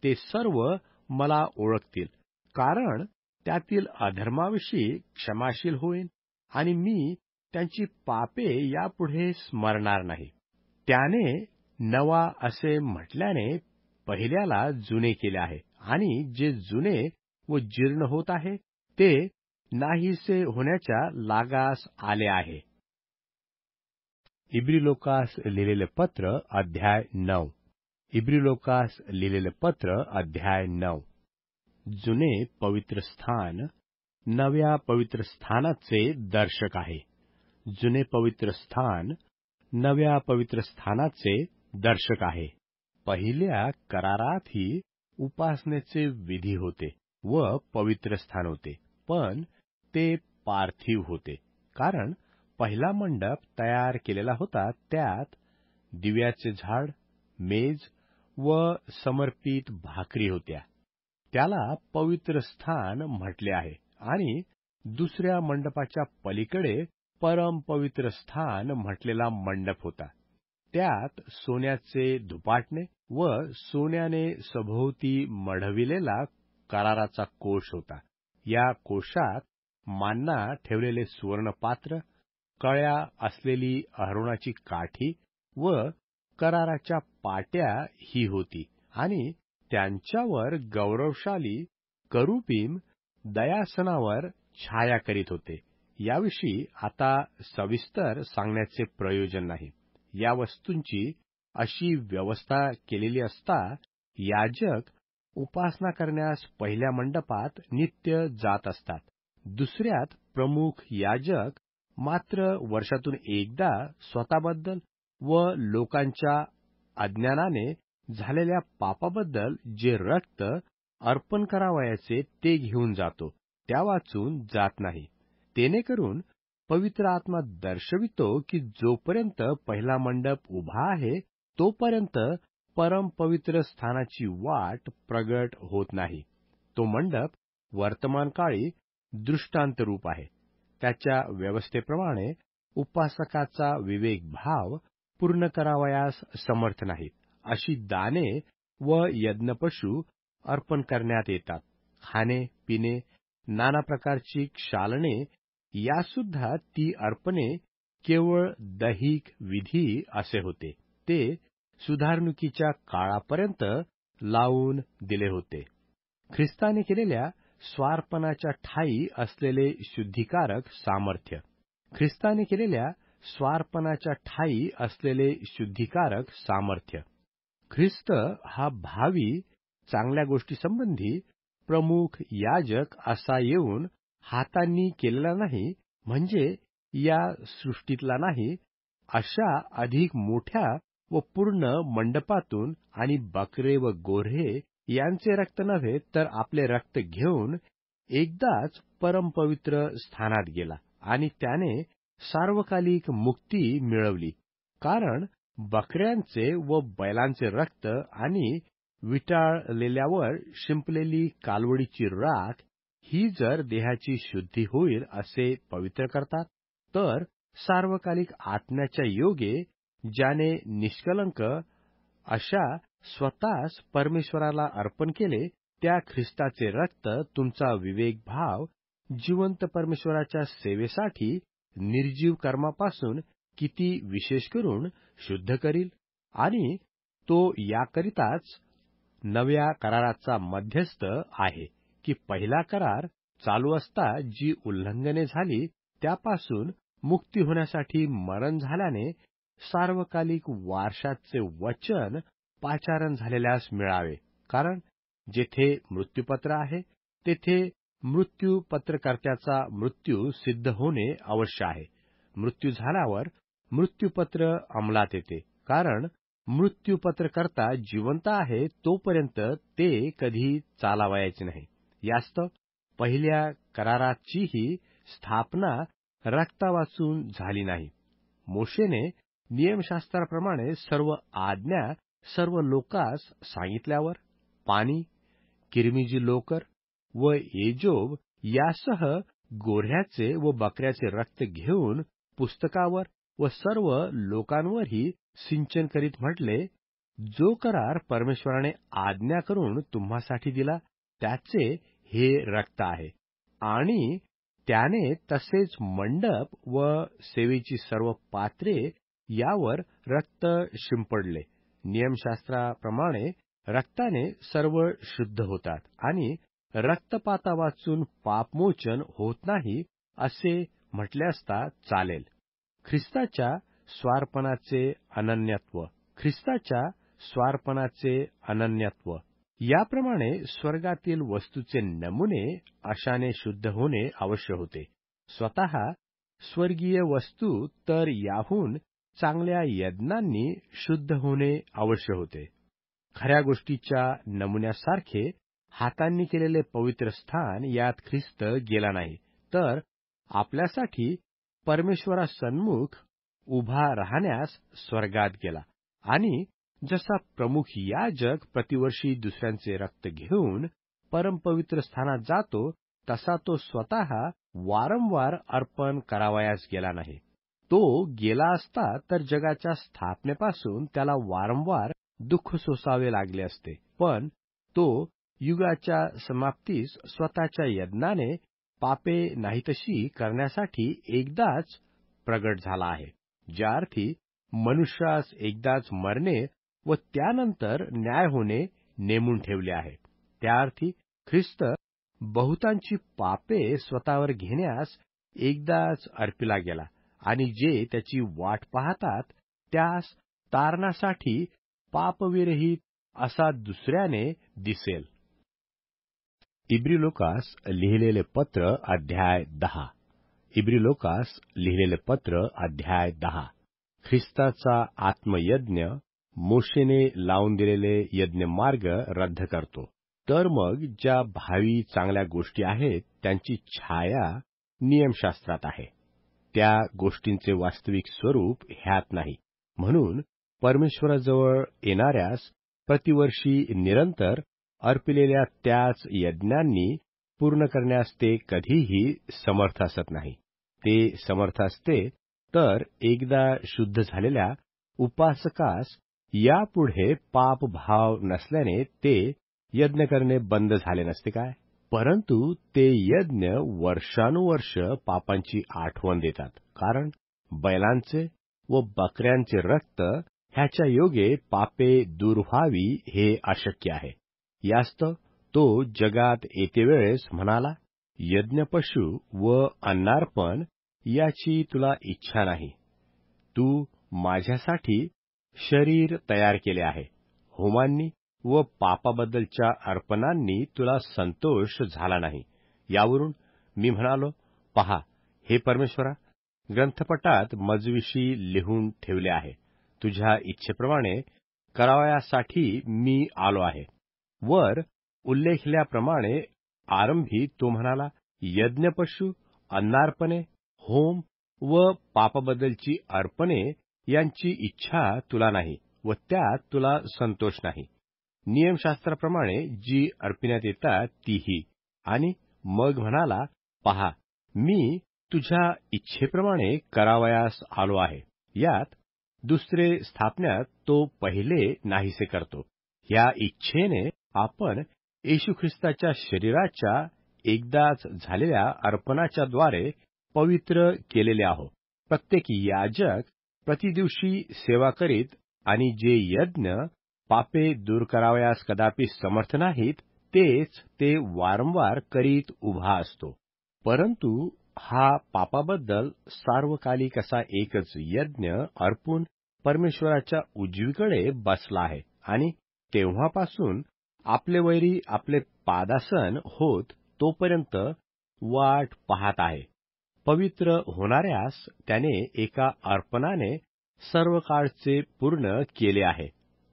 A: ते सर्व मला ओळखतील. कारण त्यातील अधर्माविषयी क्षमाशील होईन आणि मी त्यांची पापे यापुढे स्मरणार नाही. त्याने नवा असे म्हटल्याने पहिल्याला जुने केले आहे आणि जे जुने व जीर्ण होत आहे ते नाहीसे होण्याच्या लागास आले आहे. इब्रिलोकास लिहिलेले पत्र अध्याय 9. इब्रिलोकास लिहिलेले पत्र अध्याय 9. जुने पवित्र स्थान नव्या पवित्र स्थानाचे दर्शक आहे. जुने पवित्र स्थान नव्या पवित्र स्थानाचे दर्शक आहे. पहिल्या करारातही उपासनेचे विधी होते व पवित्र स्थान होते, पण ते पार्थिव होते, कारण पहिला मंडप तयार केलेला होता, त्यात दिव्याचे झाड, मेज व समर्पित भाकरी होत्या. त्याला पवित्र स्थान म्हटले आहे. आणि दुसऱ्या मंडपाच्या पलीकडे परम पवित्र स्थान म्हटलेला मंडप होता. त्यात सोन्याचे धुपाटणे व सोन्याने सभोवती मढविलेला कराराचा कोश होता. या कोशात मान्ना ठेवलेले सुवर्णपात्र, कळ्या असलेली अहरोनाची काठी व कराराच्या पाट्या ही होती आणि त्यांच्यावर गौरवशाली करुबीम दयासनावर छाया करीत होते. याविषयी आता सविस्तर सांगण्याचे प्रयोजन नाही. या वस्तूंची अशी व्यवस्था केलेली असता याजक उपासना करण्यास पहिल्या मंडपात नित्य जात असतात. दुसऱ्यात प्रमुख याजक मात्र वर्षातून एकदा स्वतःबद्दल व लोकांच्या अज्ञानाने झालेल्या पापाबद्दल जे रक्त अर्पण करावयाचे ते घेऊन जातो, त्या वाचून जात नाही. तेणेकरून पवित्र आत्मा दर्शवितो की जोपर्यंत पहिला मंडप उभा आहे तोपर्यंत परम पवित्र स्थानाची वाट प्रगट होत नाही. तो मंडप वर्तमान काळी दृष्टांत रूप आहे. त्याच्या व्यवस्थेप्रमाणे उपासकाचा विवेक भाव पूर्ण करावयास समर्थ नाहीत. अशी दाने व यज्ञपशु अर्पण करण्यात येतात. खाणे पिणे, नाना प्रकारची क्षालने यासुद्धा ती अर्पणे केवळ दैहिक विधी असे होते. ते सुधारणुकीच्या काळापर्यंत लावून दिले होते. ख्रिस्ताने केलेल्या स्वार्पणाच्या ठायी असलेले शुद्धीकारक सामर्थ्य. ख्रिस्ताने केलेल्या स्वार्पणाच्या ठायी असलेले शुद्धीकारक सामर्थ्य. ख्रिस्त हा भावी चांगल्या गोष्टीसंबंधी प्रमुख याजक असा येऊन हातांनी केलेला नाही, म्हणजे या सृष्टीतला नाही, अशा अधिक मोठ्या व पूर्ण मंडपातून आणि बकरे व गोऱ्हे यांचे रक्त नव्हे तर आपले रक्त घेऊन एकदाच परमपवित्र स्थानात गेला आणि त्याने सार्वकालिक मुक्ती मिळवली. कारण बकऱ्यांचे व बैलांचे रक्त आणि विटाळलेल्यावर शिंपलेली कालवडीची राख ही जर देहाची शुद्धी होईल असे पवित्र करतात, तर सार्वकालिक आत्म्याच्या योगे ज्याने निष्कलंक अशा स्वतःच परमेश्वराला अर्पण केले, त्या ख्रिस्ताचे रक्त तुमचा विवेकभाव जिवंत परमेश्वराच्या सेवेसाठी निर्जीव कर्मापासून किती विशेष करून शुद्ध करील. आणि तो याकरिताच नव्या कराराचा मध्यस्थ आहे की पहिला करार चालू असता जी उल्लंघने झाली त्यापासून मुक्ती होण्यासाठी मरण झाल्याने सार्वकालिक वारशाचे वचन पाचारण झालेल्यास मिळावे. कारण जेथे मृत्यूपत्र आहे तेथे मृत्यूपत्रकर्त्याचा मृत्यू सिद्ध होणे अवश्य आहे. मृत्यू झाल्यावर मृत्यूपत्र अंमलात येते, कारण मृत्यूपत्रकर्ता जिवंत आहे तोपर्यंत ते कधी चालावयाचे नाही. यास्तव पहिल्या कराराचीही स्थापना रक्ता वाचून झाली नाही. मोशेने नियमशास्त्राप्रमाणे सर्व आज्ञा सर्व लोकांस सांगितल्यावर पाणी, किरमिजी लोकर व एजोब यासह गोऱ्ह्याचे व बकऱ्याचे रक्त घेऊन पुस्तकावर व सर्व लोकांवरही सिंचन करीत म्हटले, जो करार परमेश्वराने आज्ञा करून तुम्हासाठी दिला त्याचे हे रक्त आहे. आणि त्याने तसेच मंडप व सेवेची सर्व पात्रे यावर रक्त शिंपडले. नियमशास्त्राप्रमाणे रक्ताने सर्व शुद्ध होतात आणि रक्तपाता वाचून पापमोचन होत नाही असे म्हटले असता चालेल. ख्रिस्ताच्या स्वार्पणाचे अनन्यत्व याप्रमाणे स्वर्गातील वस्तूचे नमुने अशाने शुद्ध होणे आवश्य होते. स्वतः स्वर्गीय वस्तू तर याहून चांगल्या यज्ञांनी शुद्ध होणे आवश्य होते. खऱ्या गोष्टीच्या नमुन्यासारखे हातांनी केलेले पवित्र स्थान यात ख्रिस्त गेला नाही, तर आपल्यासाठी परमेश्वरासन्मुख उभा राहण्यास स्वर्गात गेला. आणि जसा प्रमुख याजक प्रतिवर्षी दुसऱ्यांचे रक्त घेऊन परमपवित्र स्थानात जातो, तसा तो स्वतः वारंवार अर्पण करावयास गेला नाही. तो गेला असता तर जगाच्या स्थापनेपासून त्याला वारंवार दुःख सोसावे लागले असते. पण तो युगाच्या समाप्तीस स्वतःच्या यज्ञाने पापे नाहीतशी करण्यासाठी एकदाच प्रगट झाला आहे, ज्या अर्थी मनुष्यास एकदाच मरणे व त्यानंतर न्याय होणे नेमून ठेवले आहे. त्या अर्थी ख्रिस्त बहुतांची पापे स्वतःवर घेण्यास एकदाच अर्पिला गेला आणि जे त्याची वाट पाहतात त्यास तारणासाठी पापविरहित असा दुसऱ्याने दिसेल. इब्रिलोकास लिहिलेले पत्र अध्याय 10. इब्रिलोकास लिहिलेले पत्र अध्याय 10. ख्रिस्ताचा आत्मयज्ञ मोशेने लावून दिलेले यज्ञमार्ग रद्द करतो. तर मग ज्या भावी चांगल्या गोष्टी आहेत त्यांची छाया नियमशास्त्रात आहे, त्या गोष्टींचे वास्तविक स्वरूप ह्यात नाही. म्हणून परमेश्वराजवळ येणाऱ्यास प्रतिवर्षी निरंतर अर्पिलेल्या त्याच यज्ञांनी पूर्ण करण्यास ते कधीही समर्थ असत नाही. ते समर्थ असते तर एकदा शुद्ध झालेल्या उपासकास यापुढे पापभाव नसल्याने ते यज्ञ करणे बंद झाले नसते काय? परंतु ते यज्ञ वर्षानुवर्ष पापांची आठवण देतात, कारण बैलांचे व बकऱ्यांचे रक्त ह्याच्या योगे पापे दूर व्हावी हे अशक्य आहे. यास्तव तो जगात येते वेळेस म्हणाला, यज्ञपशु व अन्नार्पण याची तुला इच्छा नाही. तू माझ्यासाठी शरीर तयार केले आहे. होमांनी व पापाबद्दलच्या अर्पणांनी तुला संतोष झाला नाही. यावरून मी म्हणालो, पहा, हे परमेश्वरा, ग्रंथपटात मजविषयी लिहून ठेवले आहे. तुझ्या इच्छेप्रमाणे करावयासाठी मी आलो आहे. वर उल्लेखल्याप्रमाणे आरंभी तो म्हणाला, यज्ञपशु, अन्नार्पणे, होम व पापाबद्दलची अर्पणे यांची इच्छा तुला नाही व त्यात तुला संतोष नाही. नियमशास्त्राप्रमाणे जी अर्पिण्यात येतात तीही. आणि मग म्हणाला, पहा, मी तुझ्या इच्छेप्रमाणे करावयास आलो आहे. यात दुसरे स्थापण्यात तो पहिले नाहीसे करतो. या इच्छेने आपण येशू ख्रिस्ताच्या शरीराच्या एकदाच झालेल्या अर्पणाच्या द्वारे पवित्र केलेले आहोत. प्रत्येक याजक प्रतिदिवशी सेवा करीत आणि जे यज्ञ पापे दूर करावयास कदापि समर्थ नाहीत, तेच ते वारंवार करीत उभा असतो. परंतु हा पापाबद्दल सार्वकालिक असा एकच यज्ञ अर्पून परमेश्वराच्या उजवीकडे बसला आहे आणि तेव्हापासून आपले वैरी आपले पादासन होत तोपर्यंत वाट पाहत आहे. पवित्र होणाऱ्यास त्याने एका अर्पणाने सर्व काळचे पूर्ण केले आहे.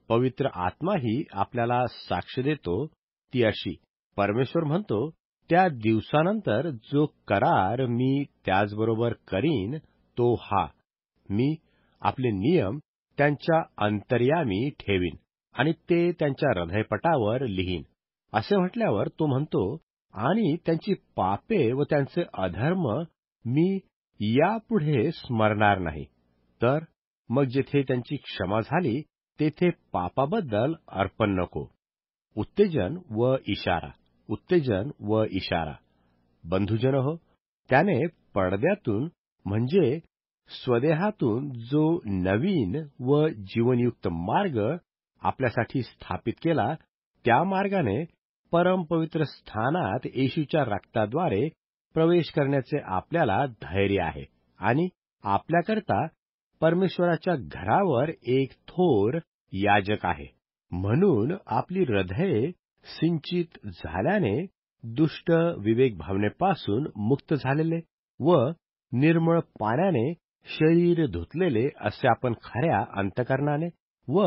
A: पवित्र आत्माही आपल्याला साक्ष देतो ती अशी, परमेश्वर म्हणतो, त्या दिवसानंतर जो करार मी त्याचबरोबर करीन तो हा, मी आपले नियम त्यांच्या अंतर्यामी ठेवीन आणि ते त्यांच्या हृदयपटावर लिहीन. असे म्हटल्यावर तो म्हणतो, आणि त्यांची पापे व त्यांचे अधर्म मी यापुढे स्मरणार नाही. तर मग जेथे त्यांची क्षमा झाली तेथे पापाबद्दल अर्पण नको. उत्तेजन व इशारा, उत्तेजन व इशारा. बंधुजन हो, त्याने पडद्यातून म्हणजे स्वदेहातून जो नवीन व जीवनयुक्त मार्ग आपल्यासाठी स्थापित केला, त्या मार्गाने परमपवित्र स्थानात येशूच्या रक्ताद्वारे प्रवेश करण्याचे आपल्याला धैर्य आहे आणि आपल्याकरता परमेश्वराच्या घरावर एक थोर याजक आहे. म्हणून आपली हृदये सिंचित झाल्याने दुष्ट विवेक भावनेपासून मुक्त झालेले व निर्मळ पाण्याने शरीर धुतलेले असे आपण खऱ्या अंतकरणाने व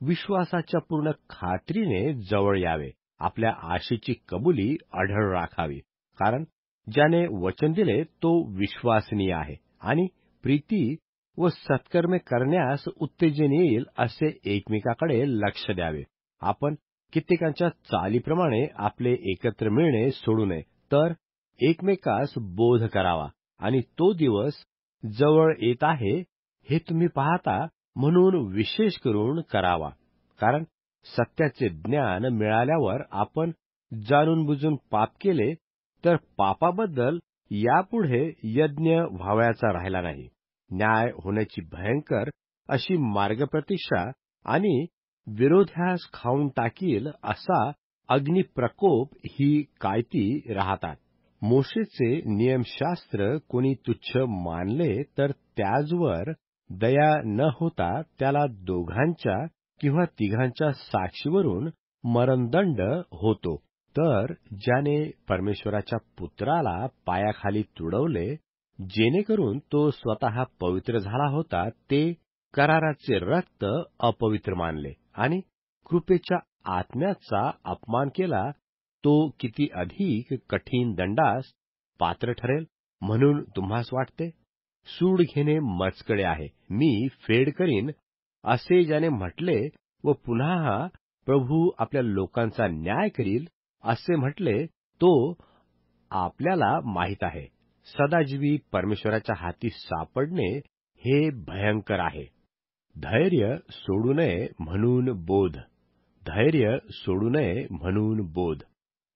A: विश्वासाच्या पूर्ण खात्रीने जवळ यावे. आपल्या आशेची कबुली अढळ राखावी, कारण ज्याने वचन दिले तो विश्वासनीय आहे आणि प्रीती व सत्कर्मे करण्यास उत्तेजन येईल असे एकमेकाकडे लक्ष द्यावे. आपण कित्येकांच्या चालीप्रमाणे आपले एकत्र मिळणे सोडू नये, तर एकमेकास बोध करावा. आणि तो दिवस जवळ येत आहे हे तुम्ही पाहता, म्हणून विशेष करून करावा. कारण सत्याचे ज्ञान मिळाल्यावर आपण जाणून बुजून पाप केले तर पापाबद्दल यापुढे यज्ञ व्हावयाचा राहिला नाही. न्याय होण्याची भयंकर अशी मार्गप्रतीक्षा आणि विरोध्यास खाऊन टाकील असा अग्निप्रकोप ही कायती राहतात. मोशेचे नियमशास्त्र कोणी तुच्छ मानले तर त्याजवर दया न होता त्याला दोघांच्या किंवा तिघांच्या साक्षीवरून मरणदंड होतो. तर ज्याने परमेश्वराच्या पुत्राला पायाखाली तुडवले, जेणेकरून तो स्वतः पवित्र झाला होता, ते कराराचे रक्त अपवित्र मानले आणि कृपेच्या आत्म्याचा अपमान केला, तो किती अधिक कठीण दंडास पात्र ठरेल. म्हणून तुम्हास वाटते, सूड घेणे मजकडे आहे, मी फेड करीन, असे ज्याने म्हटले व पुन्हा प्रभू आपल्या लोकांचा न्याय करील असे म्हटले, तो आपल्याला माहीत आहे. सदाजीवी परमेश्वराच्या हाती सापडणे हे भयंकर आहे. धैर्य सोडू नये म्हणून बोध, धैर्य सोडू नये म्हणून बोध.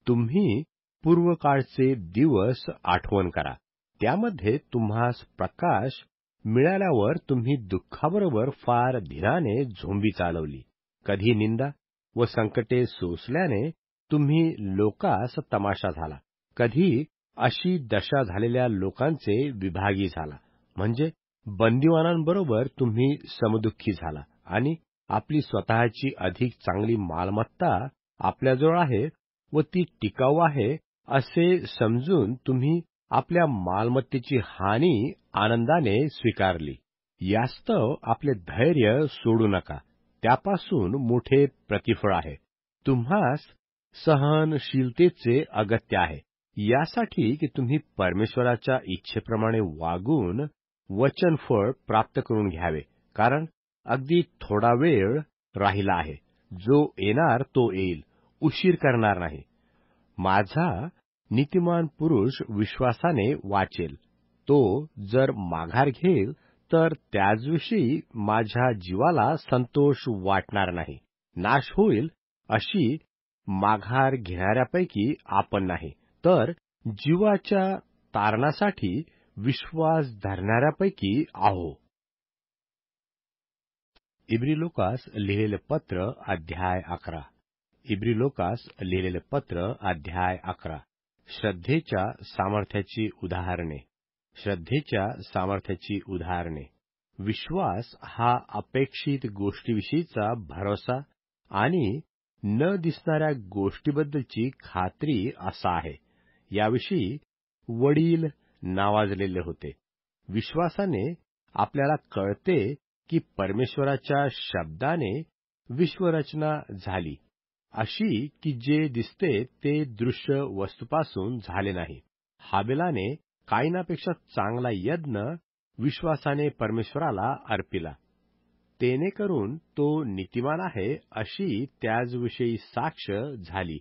A: तुम्ही पूर्वकाळचे दिवस आठवण करा. त्यामध्ये तुम्हास प्रकाश मिळाल्यावर तुम्ही दुःखाबरोबर फार धीराने झोंबी चालवली. कधी निंदा व संकटे सोसल्याने तुम्ही लोकास तमाशा झाला. कधी अशी दशा झालेल्या लोकांचे विभागी झाला, म्हणजे बंदिवानांबरोबर तुम्ही समदुःखी झाला आणि आपली स्वतःची अधिक चांगली मालमत्ता आपल्याजवळ आहे व ती टिकाऊ आहे असे समजून तुम्ही आपल्या मालमत्तेची हानी आनंदाने स्वीकारली. यास्तव आपले धैर्य सोडू नका, त्यापासून मोठे प्रतिफळ आहे. तुम्हास सहनशीलतेचे अगत्य आहे, यासाठी की तुम्ही परमेश्वराच्या इच्छेप्रमाणे वागून वचनफळ प्राप्त करून घ्यावे. कारण अगदी थोडा वेळ राहिला आहे, जो येणार तो येईल, उशीर करणार नाही. माझा नीतिमान पुरुष विश्वासाने वाचेल, तो जर माघार घेईल तर त्याचविषयी माझ्या जीवाला संतोष वाटणार नाही. नाश होईल अशी माघार घेणाऱ्यापैकी आपण नाही, तर जीवाच्या तारणासाठी विश्वास धरणाऱ्यापैकी आहो. इब्रिलोकास लिहिलेले पत्र अध्याय 11. इब्रिलोकास लिहिलेले पत्र अध्याय 11. श्रद्धेच्या सामर्थ्याची उदाहरणे. श्रद्धेच्या सामर्थ्याची उदाहरणे. विश्वास हा अपेक्षित गोष्टीविषयीचा भरोसा आणि न दिसणाऱ्या गोष्टीबद्दलची खात्री असा आहे. याविषयी वडील नावाजलेले होते. विश्वासाने आपल्याला कळते की परमेश्वराच्या शब्दाने विश्वरचना झाली, अशी की जे दिसते ते दृश्य वस्तूपासून झाले नाही. हाबेलाने कायनापेक्षा चांगला यज्ञ विश्वासाने परमेश्वराला अर्पिला. तेने करून तो नीतिमान आहे अशी त्याचविषयी साक्ष झाली.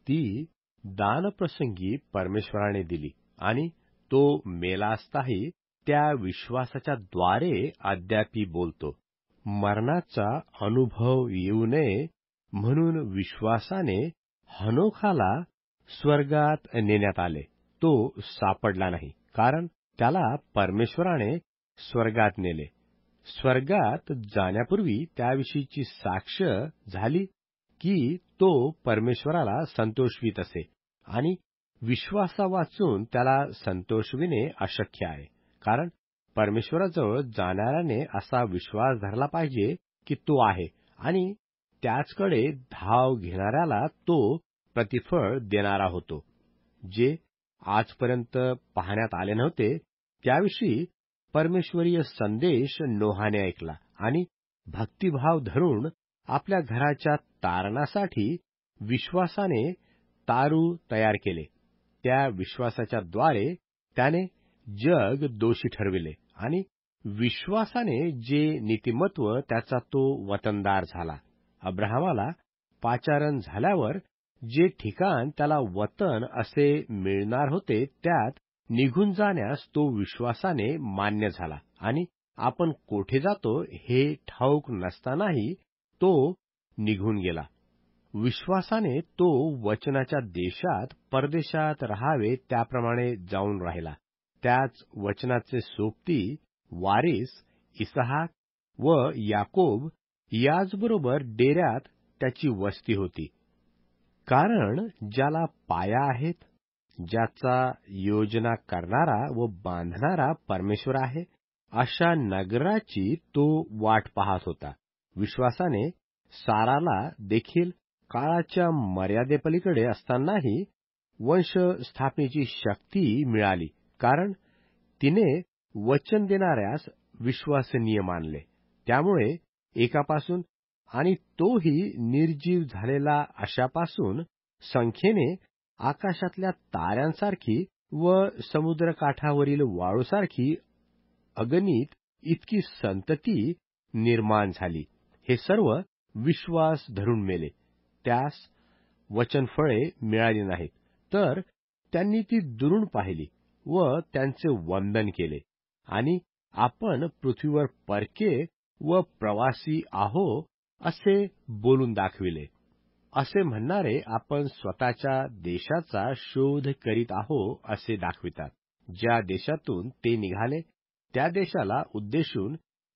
A: ती दानप्रसंगी परमेश्वराने दिली आणि तो मेला असताही त्या विश्वासाच्या द्वारे अद्यापि बोलतो. मरणाचा अनुभव येऊ नये म्हणून विश्वासाने हनोखाला स्वर्गात नेण्यात आले. तो सापडला नाही, कारण त्याला परमेश्वराने स्वर्गात नेले. स्वर्गात जाण्यापूर्वी त्याविषयीची साक्ष झाली की तो परमेश्वराला संतोषवीत असे, आणि विश्वासा वाचून त्याला संतोषविणे अशक्य आहे. कारण परमेश्वराजवळ जाणाऱ्याने असा विश्वास धरला पाहिजे की तो आहे, आणि त्याचकडे धाव घेणाऱ्याला तो प्रतिफळ देणारा होतो. जे आजपर्यंत पाहण्यात आले नव्हते त्याविषयी परमेश्वरीय संदेश नोहाने ऐकला आणि भक्तिभाव धरून आपल्या घराच्या तारणासाठी विश्वासाने तारू तयार केले. त्या विश्वासाच्या द्वारे त्याने जग दोषी ठरविले आणि विश्वासाने जे नीतिमत्व त्याचा तो वतनदार झाला. अब्राहमाला पाचारण झाल्यावर जे ठिकाण त्याला वतन असे मिळणार होते त्यात निघून जाण्यास तो विश्वासाने मान्य झाला, आणि आपण कोठे जातो हे ठाऊक नसतानाही तो निघून गेला. विश्वासाने तो वचनाच्या देशात परदेशात राहावे त्याप्रमाणे जाऊन राहिला. त्याच वचनाचे सोबती वारीस इसहाक व याकोब याचबरोबर डेऱ्यात त्याची वस्ती होती. कारण ज्याला पाया आहेत, ज्याचा योजना करणारा व बांधणारा परमेश्वर आहे, अशा नगराची तो वाट पाहत होता. विश्वासाने साराला देखील काळाच्या मर्यादेपलीकडे असतानाही वंशस्थापनेची शक्ती मिळाली, कारण तिने वचन देणाऱ्यास विश्वसनीय मानले. त्यामुळे एकापासून, आणि तोही निर्जीव झालेला अशापासून, संख्येने आकाशातल्या ताऱ्यांसारखी व समुद्रकाठावरील वाळूसारखी अगणित इतकी संतती निर्माण झाली. हे सर्व विश्वास धरून मेले. त्यास वचनफळे मिळाली नाहीत, तर त्यांनी ती दुरून पाहिली व त्यांचे वंदन केले, आणि आपण पृथ्वीवर परके व प्रवासी आहो असे बोलून दाखविले. असे म्हणणारे आपण स्वतःच्या देशाचा शोध करीत आहो असे दाखवितात. ज्या देशातून ते निघाले त्या देशाला उद्देशून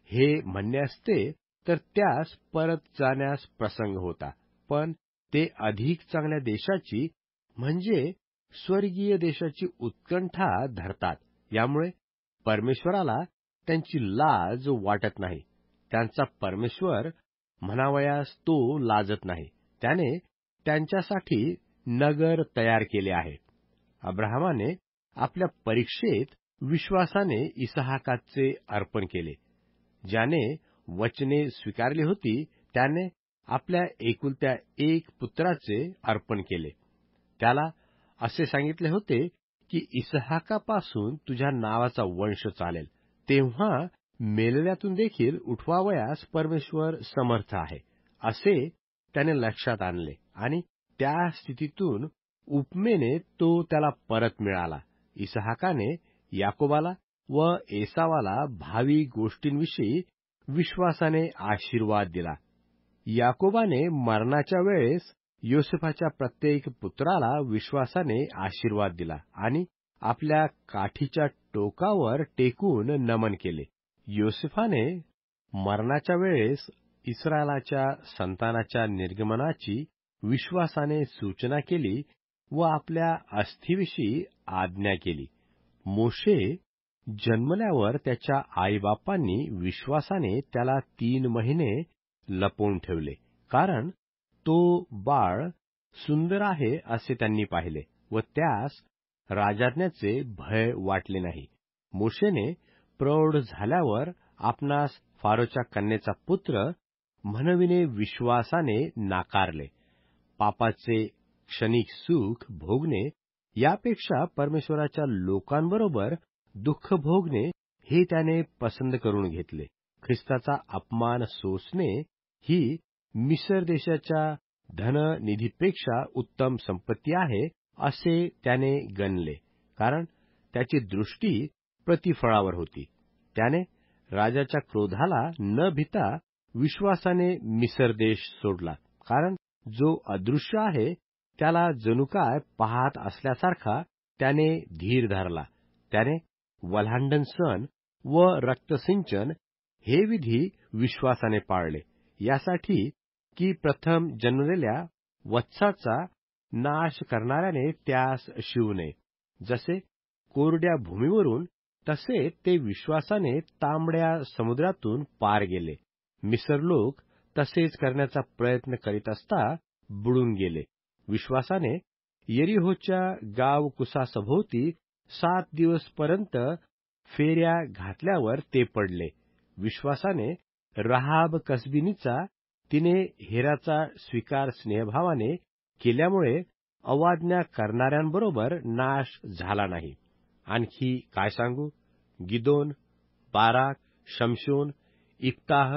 A: हे म्हणणे असते तर त्यास परत जाण्यास प्रसंग होता. पण ते अधिक चांगल्या देशाची म्हणजे स्वर्गीय देशाची उत्कंठा धरतात. यामुळे परमेश्वराला त्यांची लाज वाटत नाही. त्यांचा परमेश्वर म्हणावयास तो लाजत नाही. त्याने त्यांच्यासाठी नगर तयार केले आहे. अब्राहमाने आपल्या परीक्षेत विश्वासाने इसहाकाचे अर्पण केले. ज्याने वचने स्वीकारली होती त्याने आपल्या एकुलत्या एक पुत्राचे अर्पण केले. त्याला असे सांगितले होते की इसहाकापासून तुझ्या नावाचा वंश चालेल. तेव्हा मेलेल्यातून देखील उठवावयास परमेश्वर समर्थ आहे असे त्याने लक्षात आणले, आणि त्या स्थितीतून उपमेने तो त्याला परत मिळाला. इसहाकाने याकोबाला व एसावाला भावी गोष्टींविषयी विश्वासाने आशीर्वाद दिला. याकोबाने मरणाच्या वेळेस योसेफाच्या प्रत्येक पुत्राला विश्वासाने आशीर्वाद दिला आणि आपल्या काठीच्या टोकावर टेकून नमन केले. योसेफाने मरणाच्या वेळेस इस्रायलाच्या संतानाच्या निर्गमनाची विश्वासाने सूचना केली व आपल्या अस्थिविषयी आज्ञा केली. मोशे जन्मल्यावर त्याच्या आईबापांनी विश्वासाने त्याला 3 महिने लपवून ठेवले, कारण तो बाळ सुंदर आहे असे त्यांनी पाहिले व त्यास राजाज्ञाचे भय वाटले नाही. मोशेने प्रौढ झाल्यावर आपणास फारोच्या कन्येचा पुत्र म्हणविणे विश्वासाने नाकारले. पापाचे क्षणिक सुख भोगणे यापेक्षा परमेश्वराच्या लोकांबरोबर दुःख भोगणे हे त्याने पसंत करून घेतले. ख्रिस्ताचा अपमान सोसणे ही मिस्र देशाच्या धननिधीपेक्षा उत्तम संपत्ती आहे असे त्याने गणले, कारण त्याची दृष्टी प्रतिफळावर होती. त्याने राजाच्या क्रोधाला न भिता विश्वासाने मिस्र देश सोडला, कारण जो अदृश्य आहे त्याला जणू काय पाहत असल्यासारखा त्याने धीर धरला. त्याने वल्हांडण सण व रक्तसिंचन हे विधी विश्वासाने पाळले, यासाठी की प्रथम जन्मलेल्या वत्साचा नाश करणाऱ्याने त्यास शिवू नये. जसे कोरड्या भूमीवरून तसे ते विश्वासाने तांबड्या समुद्रातून पार गेले. मिस्र लोक तसेच करण्याचा प्रयत्न करीत असता बुडून गेले. विश्वासाने यरीहोच्या गावकुसासभोवती 7 दिवसपर्यंत फेऱ्या घातल्यावर ते पडले. विश्वासाने राहाब कसबीनीचा तिने हेराचा स्वीकार स्नेहभावाने केल्यामुळे अवाज्ञा करणाऱ्यांबरोबर नाश झाला नाही. आणखी काय सांगू? गिदोन, बाराक, शमशोन, इफ्ताह,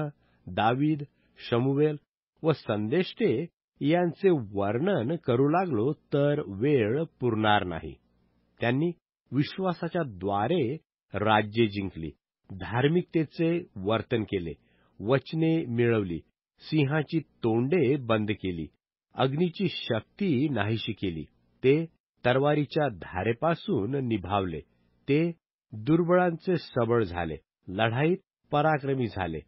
A: दावीद, शमुवेल व संदेष्टे यांचे वर्णन करू लागलो तर वेळ पुरणार नाही. त्यांनी विश्वासाच्या द्वारे राज्ये जिंकली, धार्मिकतेचे वर्तन केले, वचने मिळवली, सिंहाची तोंडे बंद केली, अग्नीची शक्ती नाहीशी केली. ते तरवारीच्या धारेपासून निभावले. ते दुर्बळांचे सबळ झाले, लढाईत पराक्रमी झाले.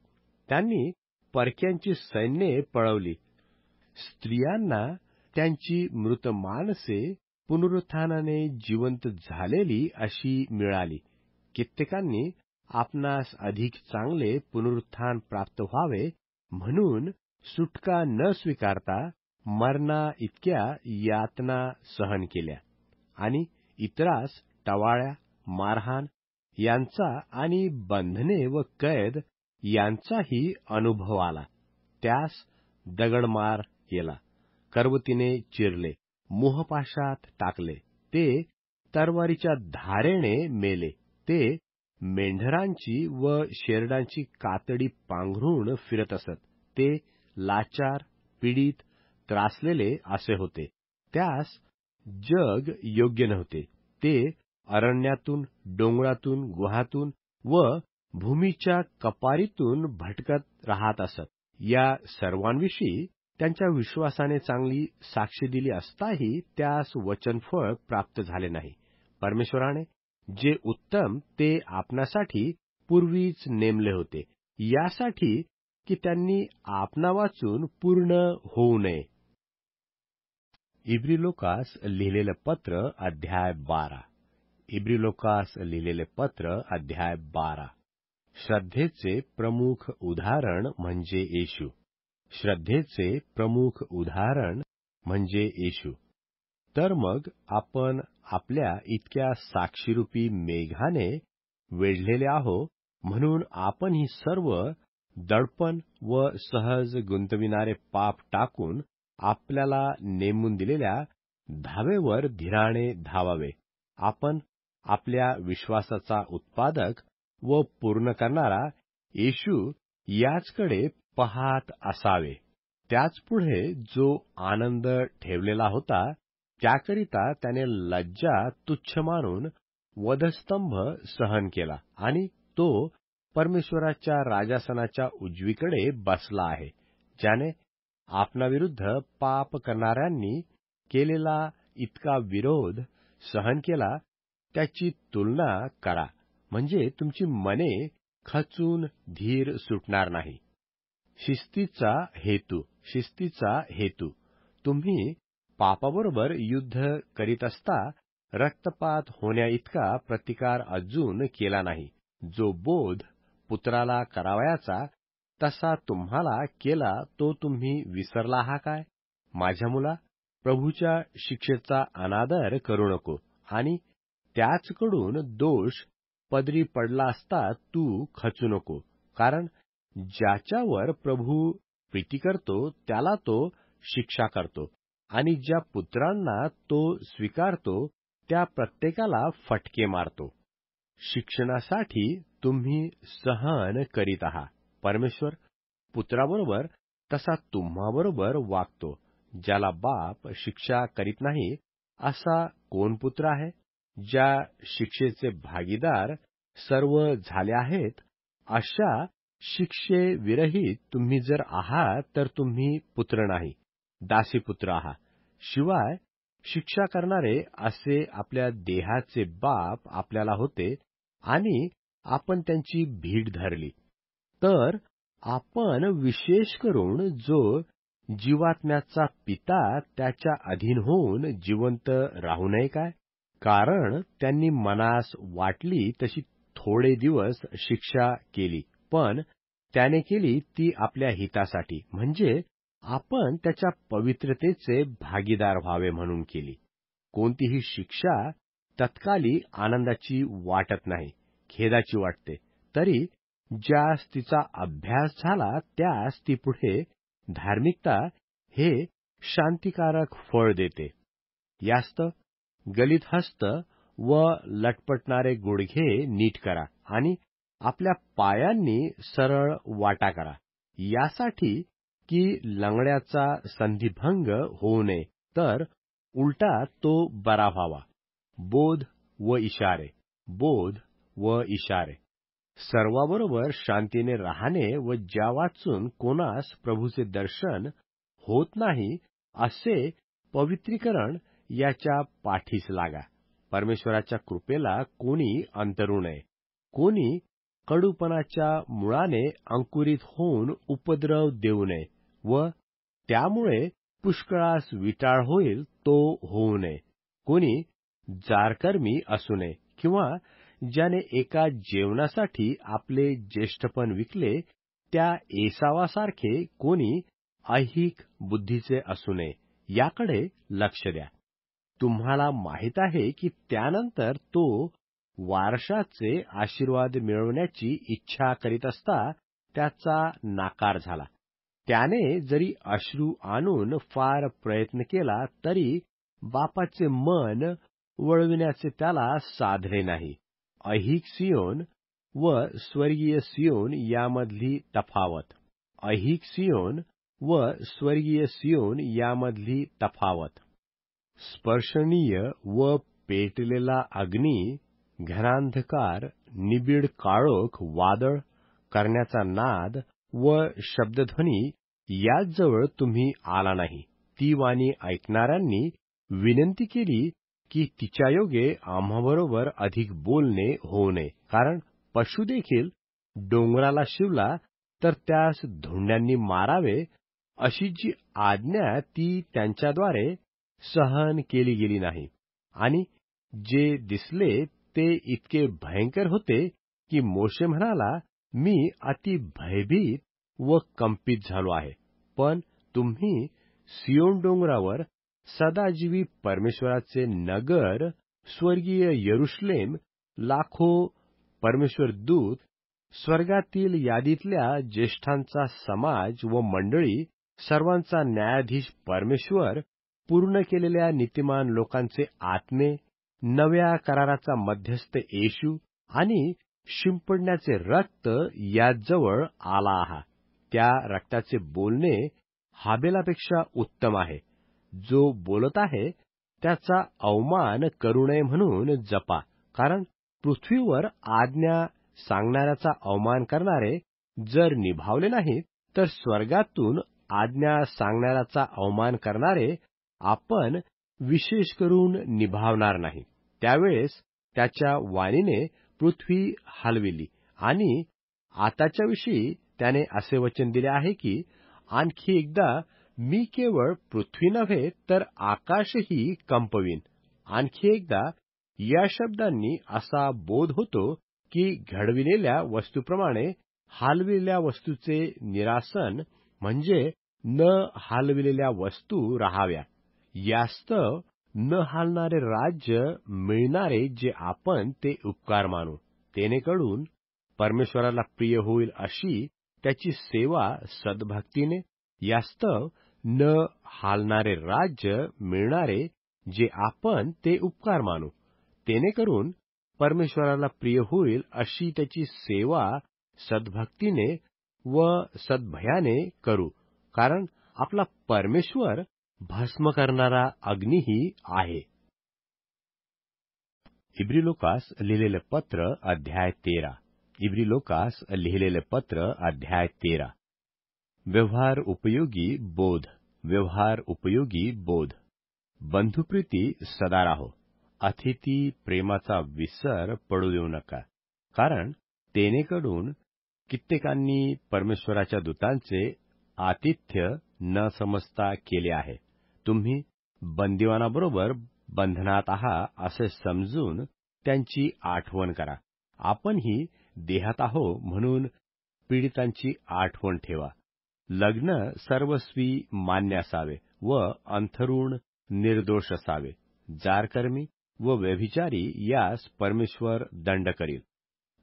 A: त्यांनी परक्यांची सैन्ये पळवली. स्त्रियांना त्यांची मृत माणसे पुनरुत्थानाने जिवंत झालेली अशी मिळाली. कित्येकांनी आपणास अधिक चांगले पुनरुत्थान प्राप्त व्हावे म्हणून सुटका न स्वीकारता मरणा इतक्या यातना सहन केल्या आणि इतरास टवाळ्या, मारहाण यांचा आणि बंधने व कैद यांचाही अनुभव आला. त्यास दगडमार केला, करवतीने चिरले, मोहपाशात टाकले. ते तरवारीच्या धारेने मेले. ते मेंढरांची व शेरडांची कातडी पांघरून फिरत असत. ते लाचार, पीडित, त्रासलेले असे होते. त्यास जग योग्य नव्हते. ते अरण्यातून, डोंगरातून, गुहातून व भूमीच्या कपारीतून भटकत राहत असत. या सर्वांविषयी त्यांच्या विश्वासाने चांगली साक्ष दिली असताही त्यास वचनफळ प्राप्त झाले नाही. परमेश्वराने जे उत्तम ते आपणासाठी पूर्वीच नेमले होते, यासाठी की त्यांनी आपणा वाचून पूर्ण होऊ नये. इब्रिलोकास लिहिलेले पत्र अध्याय 12. इब्रिलोकास लिहिलेले पत्र अध्याय 12. श्रद्धेचे प्रमुख उदाहरण म्हणजे येशू. श्रद्धेचे प्रमुख उदाहरण म्हणजे येशू. तर मग आपण आपल्या इतक्या साक्षीरूपी मेघाने वेढलेले आहो, म्हणून आपण ही सर्व दडपण व सहज गुंतविणारे पाप टाकून आपल्याला नेमून दिलेल्या धावेवर धीराने धावावे. आपण आपल्या विश्वासाचा उत्पादक व पूर्ण करणारा येशू याचकडे पाहत असावे. त्याचपुढे जो आनंद ठेवलेला होता त्याकरिता त्याने लज्जा तुच्छ मानून वधस्तंभ सहन केला आणि तो परमेश्वराच्या राजासनाच्या उजवीकडे बसला आहे, ज्याने आपणाविरुद्ध पाप करणाऱ्यांनी केलेला इतका विरोध सहन केला, त्याची तुलना करा, म्हणजे तुमची मने खचून धीर सुटणार नाही. शिस्तीचा हेतू तुम्ही पापाबरोबर युद्ध करीत असता रक्तपात होण्याइतका प्रतिकार अजून केला नाही. जो बोध पुत्राला करावयाचा तसा तुम्हाला केला तो तुम्ही विसरला आहा काय? माझ्या मुला, प्रभूच्या शिक्षेचा अनादर करू नको आणि त्याचकडून दोष पदरी पडला असता तू खचू नको, कारण ज्याच्यावर प्रभू प्रीती करतो त्याला तो शिक्षा करतो आणि ज्या पुत्रांना तो स्वीकारतो त्या प्रत्येकाला फटके मारतो. शिक्षणासाठी तुम्ही सहन करीत आहात. परमेश्वर पुत्राबरोबर तसा तुम्हाबरोबर वागतो. ज्याला बाप शिक्षा करीत नाही असा कोण पुत्र आहे? ज्या शिक्षेचे भागीदार सर्व झाले आहेत, अशा शिक्षेविरहित तुम्ही जर आहात तर तुम्ही पुत्र नाही, दासीपुत्र आहात. शिवाय शिक्षा करणारे असे आपल्या देहाचे बाप आपल्याला होते आणि आपण त्यांची भीड धरली. तर आपण विशेष करून जो जीवात्म्याचा पिता त्याच्या अधीन होऊन जिवंत राहू नये काय? कारण त्यांनी मनास वाटली तशी थोडे दिवस शिक्षा केली, पण त्याने केली ती आपल्या हितासाठी, म्हणजे आपण त्याच्या पवित्रतेचे भागीदार व्हावे म्हणून केली. कोणतीही शिक्षा तत्काली आनंदाची वाटत नाही, खेदाची वाटते. तरी ज्यास तिचा अभ्यास झाला त्यास ती पुढे धार्मिकता हे शांतिकारक फळ देते. यास्त गलित हस्त व लटपटणारे गुडघे नीट करा आणि आपल्या पायांनी सरळ वाटा करा, यासाठी की लंगड्याचा संधिभंग होऊ नये, तर उलटा तो बरा व्हावा. बोध व इशारे सर्वाबरोबर शांतीने राहणे व ज्या वाचून कोणास प्रभूचे दर्शन होत नाही असे पवित्रीकरण याच्या पाठीस लागा. परमेश्वराच्या कृपेला कोणी अंतरू नये. कोणी कडूपणाच्या मुळाने अंकुरित होऊन उपद्रव देऊ नये व त्यामुळे पुष्कळास विटाळ होईल तो होऊ नये. कोणी जारकर्मी असू नये किंवा ज्याने एका जेवणासाठी आपले ज्येष्ठपण विकले त्या एसावासारखे कोणी ऐहिक बुद्धीचे असू नये, याकडे लक्ष द्या. तुम्हाला माहीत आहे की त्यानंतर तो वारशाचे आशीर्वाद मिळवण्याची इच्छा करीत असता त्याचा नाकार झाला. त्याने जरी अश्रू आणून फार प्रयत्न केला तरी बापाचे मन वळविण्याचे त्याला साधले नाही. ऐहिक सियोन व स्वर्गीय सियोन यामधली तफावत. स्पर्शनीय व पेटलेला अग्नी, घनांधकार, निबिड काळोख, वादळ, करण्याचा नाद व शब्दध्वनी याचजवळ तुम्ही आला नाही. ती वाणी ऐकणाऱ्यांनी विनंती केली की तिच्यायोगे आम्हाबरोबर अधिक बोलणे होऊ नये, कारण पशु देखील डोंगराला शिवला तर त्यास धोंड्यांनी मारावे, अशी जी आज्ञा ती त्यांच्याद्वारे सहन केली गेली नाही. आणि जे दिसले ते इतके भयंकर होते की मोशे म्हणाला, मी अति भयभीत व कंपित झालो आहे. पण तुम्ही सियोन डोंगरावर सदाजीवी परमेश्वराचे नगर, स्वर्गीय यरुशलेम, लाखो परमेश्वर दूत, स्वर्गातील यादीतल्या ज्येष्ठांचा समाज व मंडळी, सर्वांचा न्यायाधीश परमेश्वर, पूर्ण केलेल्या नीतिमान लोकांचे आत्मे, नव्या कराराचा मध्यस्थ येशू आणि शिंपडण्याचे रक्त याजवळ आला आहात. त्या रक्ताचे बोलणे हाबेलापेक्षा उत्तम आहे. जो बोलत आहे त्याचा अवमान करू नये म्हणून जपा. कारण पृथ्वीवर आज्ञा सांगणाऱ्याचा अवमान करणारे जर निभावले नाहीत, तर स्वर्गातून आज्ञा सांगणाऱ्याचा अवमान करणारे आपण विशेष करून निभावणार नाही. त्यावेळेस त्याच्या वाणीने पृथ्वी हलविली आणि आताच्या विषयी त्याने असे वचन दिले आहे की आणखी एकदा मी केवळ पृथ्वी नव्हे तर आकाशही कंपवीन. आणखी एकदा या शब्दांनी असा बोध होतो की घडविलेल्या वस्तूप्रमाणे हलविलेल्या वस्तूचे निरासन म्हणजे न हलविलेल्या वस्तू राहाव्या. यास्तव न हलणारे राज्य मिळणारे जे आपण ते उपकार मानू. तेणेकडून परमेश्वराला प्रिय होईल अशी त्याची सेवा सद्भक्तीने. यास्तव न हालणारे राज्य मिळणारे जे आपण ते उपकार मानू. तेणेकरून परमेश्वराला प्रिय होईल अशी त्याची सेवा सद्भक्तीने व सद्भयाने करू. कारण आपला परमेश्वर भस्म करणारा अग्नीही आहे. इब्रिलोकास लिहिलेले पत्र अध्याय 13. इब्रिलोकास लिहिलेले पत्र अध्याय 13. व्यवहार उपयोगी बोध. व्यवहार उपयोगी बोध. बंधुप्रीती सदा राहो. अतिथी प्रेमाचा विसर पडू देऊ नका. कारण तेनेकडून कित्येकांनी परमेश्वराच्या दूतांचे आतिथ्य न समजता केले आहे. तुम्ही बंदिवानाबरोबर बंधनात आहात असे समजून त्यांची आठवण करा. आपणही देहात आहो म्हणून पीडितांची आठवण ठेवा. लग्न सर्वस्वी मान्य असावे व अंथरूण निर्दोष असावे. जारकर्मी व व्यभिचारी यास परमेश्वर दंड करील.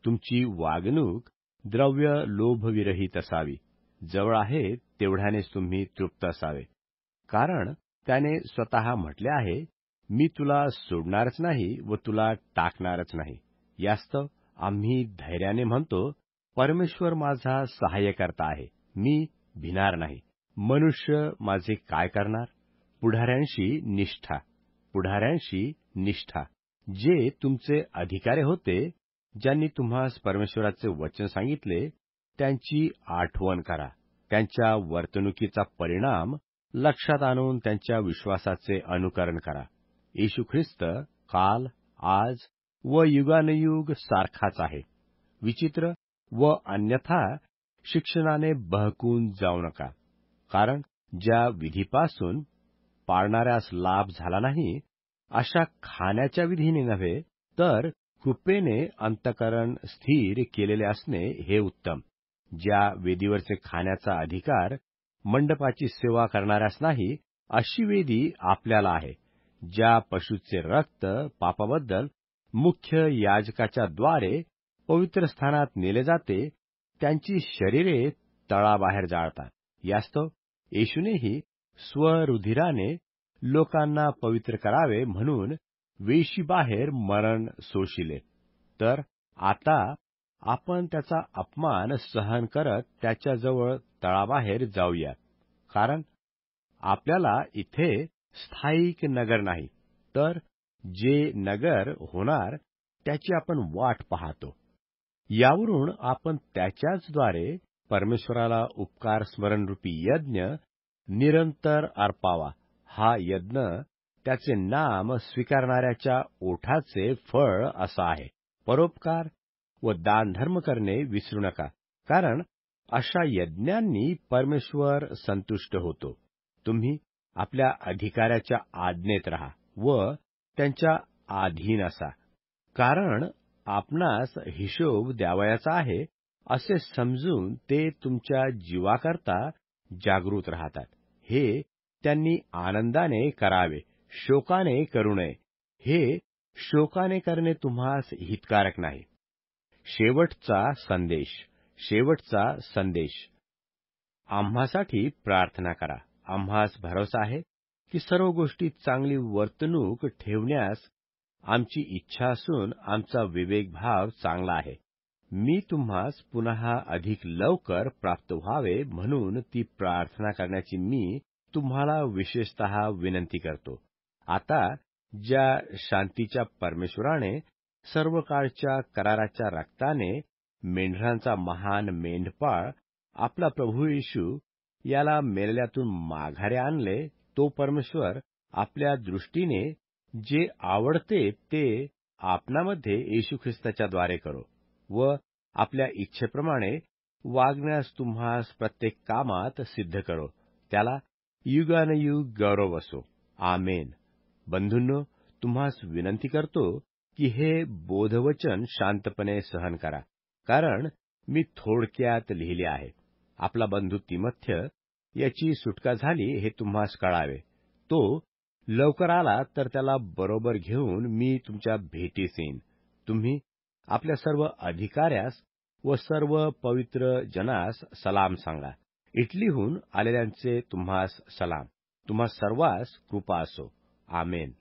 A: तुमची वागणूक द्रव्य लोभविरहित असावी. जवळ आहे तेवढ्यानेच तुम्ही तृप्त असावे. कारण त्याने स्वतः म्हटले आहे, मी तुला सोडणारच नाही व तुला टाकणारच नाही. यास्तव आम्ही धैर्याने म्हणतो, परमेश्वर माझा सहाय्यकर्ता आहे, मी भिणार नाही. मनुष्य माझे काय करणार? पुढाऱ्यांशी निष्ठा. पुढाऱ्यांशी निष्ठा. जे तुमचे अधिकारी होते, ज्यांनी तुम्हास परमेश्वराचे वचन सांगितले, त्यांची आठवण करा. त्यांच्या वर्तणुकीचा परिणाम लक्षात आणून त्यांच्या विश्वासाचे अनुकरण करा. येशू ख्रिस्त काल, आज व युगानुयुग सारखाच आहे. विचित्र व अन्यथा शिक्षणाने बहकून जाऊ नका. कारण ज्या विधीपासून पाळणाऱ्यास लाभ झाला नाही, अशा खाण्याच्या विधीने नव्हे, तर कृपेने अंतःकरण स्थिर केलेले असणे हे उत्तम. ज्या वेदीवरचे खाण्याचा अधिकार मंडपाची सेवा करणाऱ्यास नाही, अशी वेदी आपल्याला आहे. ज्या पशूचे रक्त पापाबद्दल मुख्य याजकाच्या द्वारे पवित्र स्थानात नेले जाते, त्यांची शरीरे तळाबाहेर जाळतात. यास्तव येशूनेही स्वरुधिराने लोकांना पवित्र करावे म्हणून वेशीबाहेर मरण सोशिले. तर आता आपण त्याचा अपमान सहन करत त्याच्याजवळ तळाबाहेर जाऊया. कारण आपल्याला इथे स्थायिक नगर नाही, तर जे नगर होणार त्याची आपण वाट पाहतो. यावरून आपण त्याच्याचद्वारे परमेश्वराला उपकार स्मरणरूपी यज्ञ निरंतर अर्पावा. हा यज्ञ त्याचे नाम स्वीकारणाऱ्याच्या ओठाचे फळ असा आहे. परोपकार व दानधर्म करणे विसरू नका, कारण अशा यज्ञांनी परमेश्वर संतुष्ट होतो. तुम्ही आपल्या अधिकाऱ्याच्या आज्ञेत राहा व त्यांच्या अधीन असा. कारण आपणास हिशोब द्यावयाचा आहे असे समजून ते तुमच्या जीवाकरता जागृत राहतात. हे त्यांनी आनंदाने करावे, शोकाने करू नये. हे शोकाने करणे तुम्हास हितकारक नाही. शेवटचा संदेश. शेवटचा संदेश. आम्हासाठी प्रार्थना करा. आम्हास भरोसा आहे की सर्व गोष्टीत चांगली वर्तणूक ठेवण्यास आमची इच्छा असून आमचा विवेकभाव चांगला आहे. मी तुम्हास पुन्हा अधिक लवकर प्राप्त व्हावे म्हणून ती प्रार्थना करण्याची मी तुम्हाला विशेषतः विनंती करतो. आता ज्या शांतीच्या परमेश्वराने सर्व काळच्या कराराच्या रक्ताने मेंढरांचा महान मेंढपाळ आपला प्रभू येशू याला मेलेल्यातून माघारी आणले, तो परमेश्वर आपल्या दृष्टीने जे आवडते ते आपणामध्ये येशू ख्रिस्ताच्या द्वारे करो व आपल्या इच्छेप्रमाणे वागण्यास तुम्हास प्रत्येक कामात सिद्ध करो. त्याला युगानयुग गौरव असो. आमेन. बंधूंनो, तुम्हास विनंती करतो की हे बोधवचन शांतपणे सहन करा, कारण मी थोडक्यात लिहिले आहे. आपला बंधू तिमथ्य याची सुटका झाली हे तुम्हास कळावे. तो लवकर आला तर त्याला बरोबर घेऊन मी तुमच्या भेटीस येईन. तुम्ही आपल्या सर्व अधिकाऱ्यास व सर्व पवित्र जनास सलाम सांगा. इटलीहून आलेल्यांचे तुम्हास सलाम. तुम्हा सर्वांस कृपा असो. आमेन.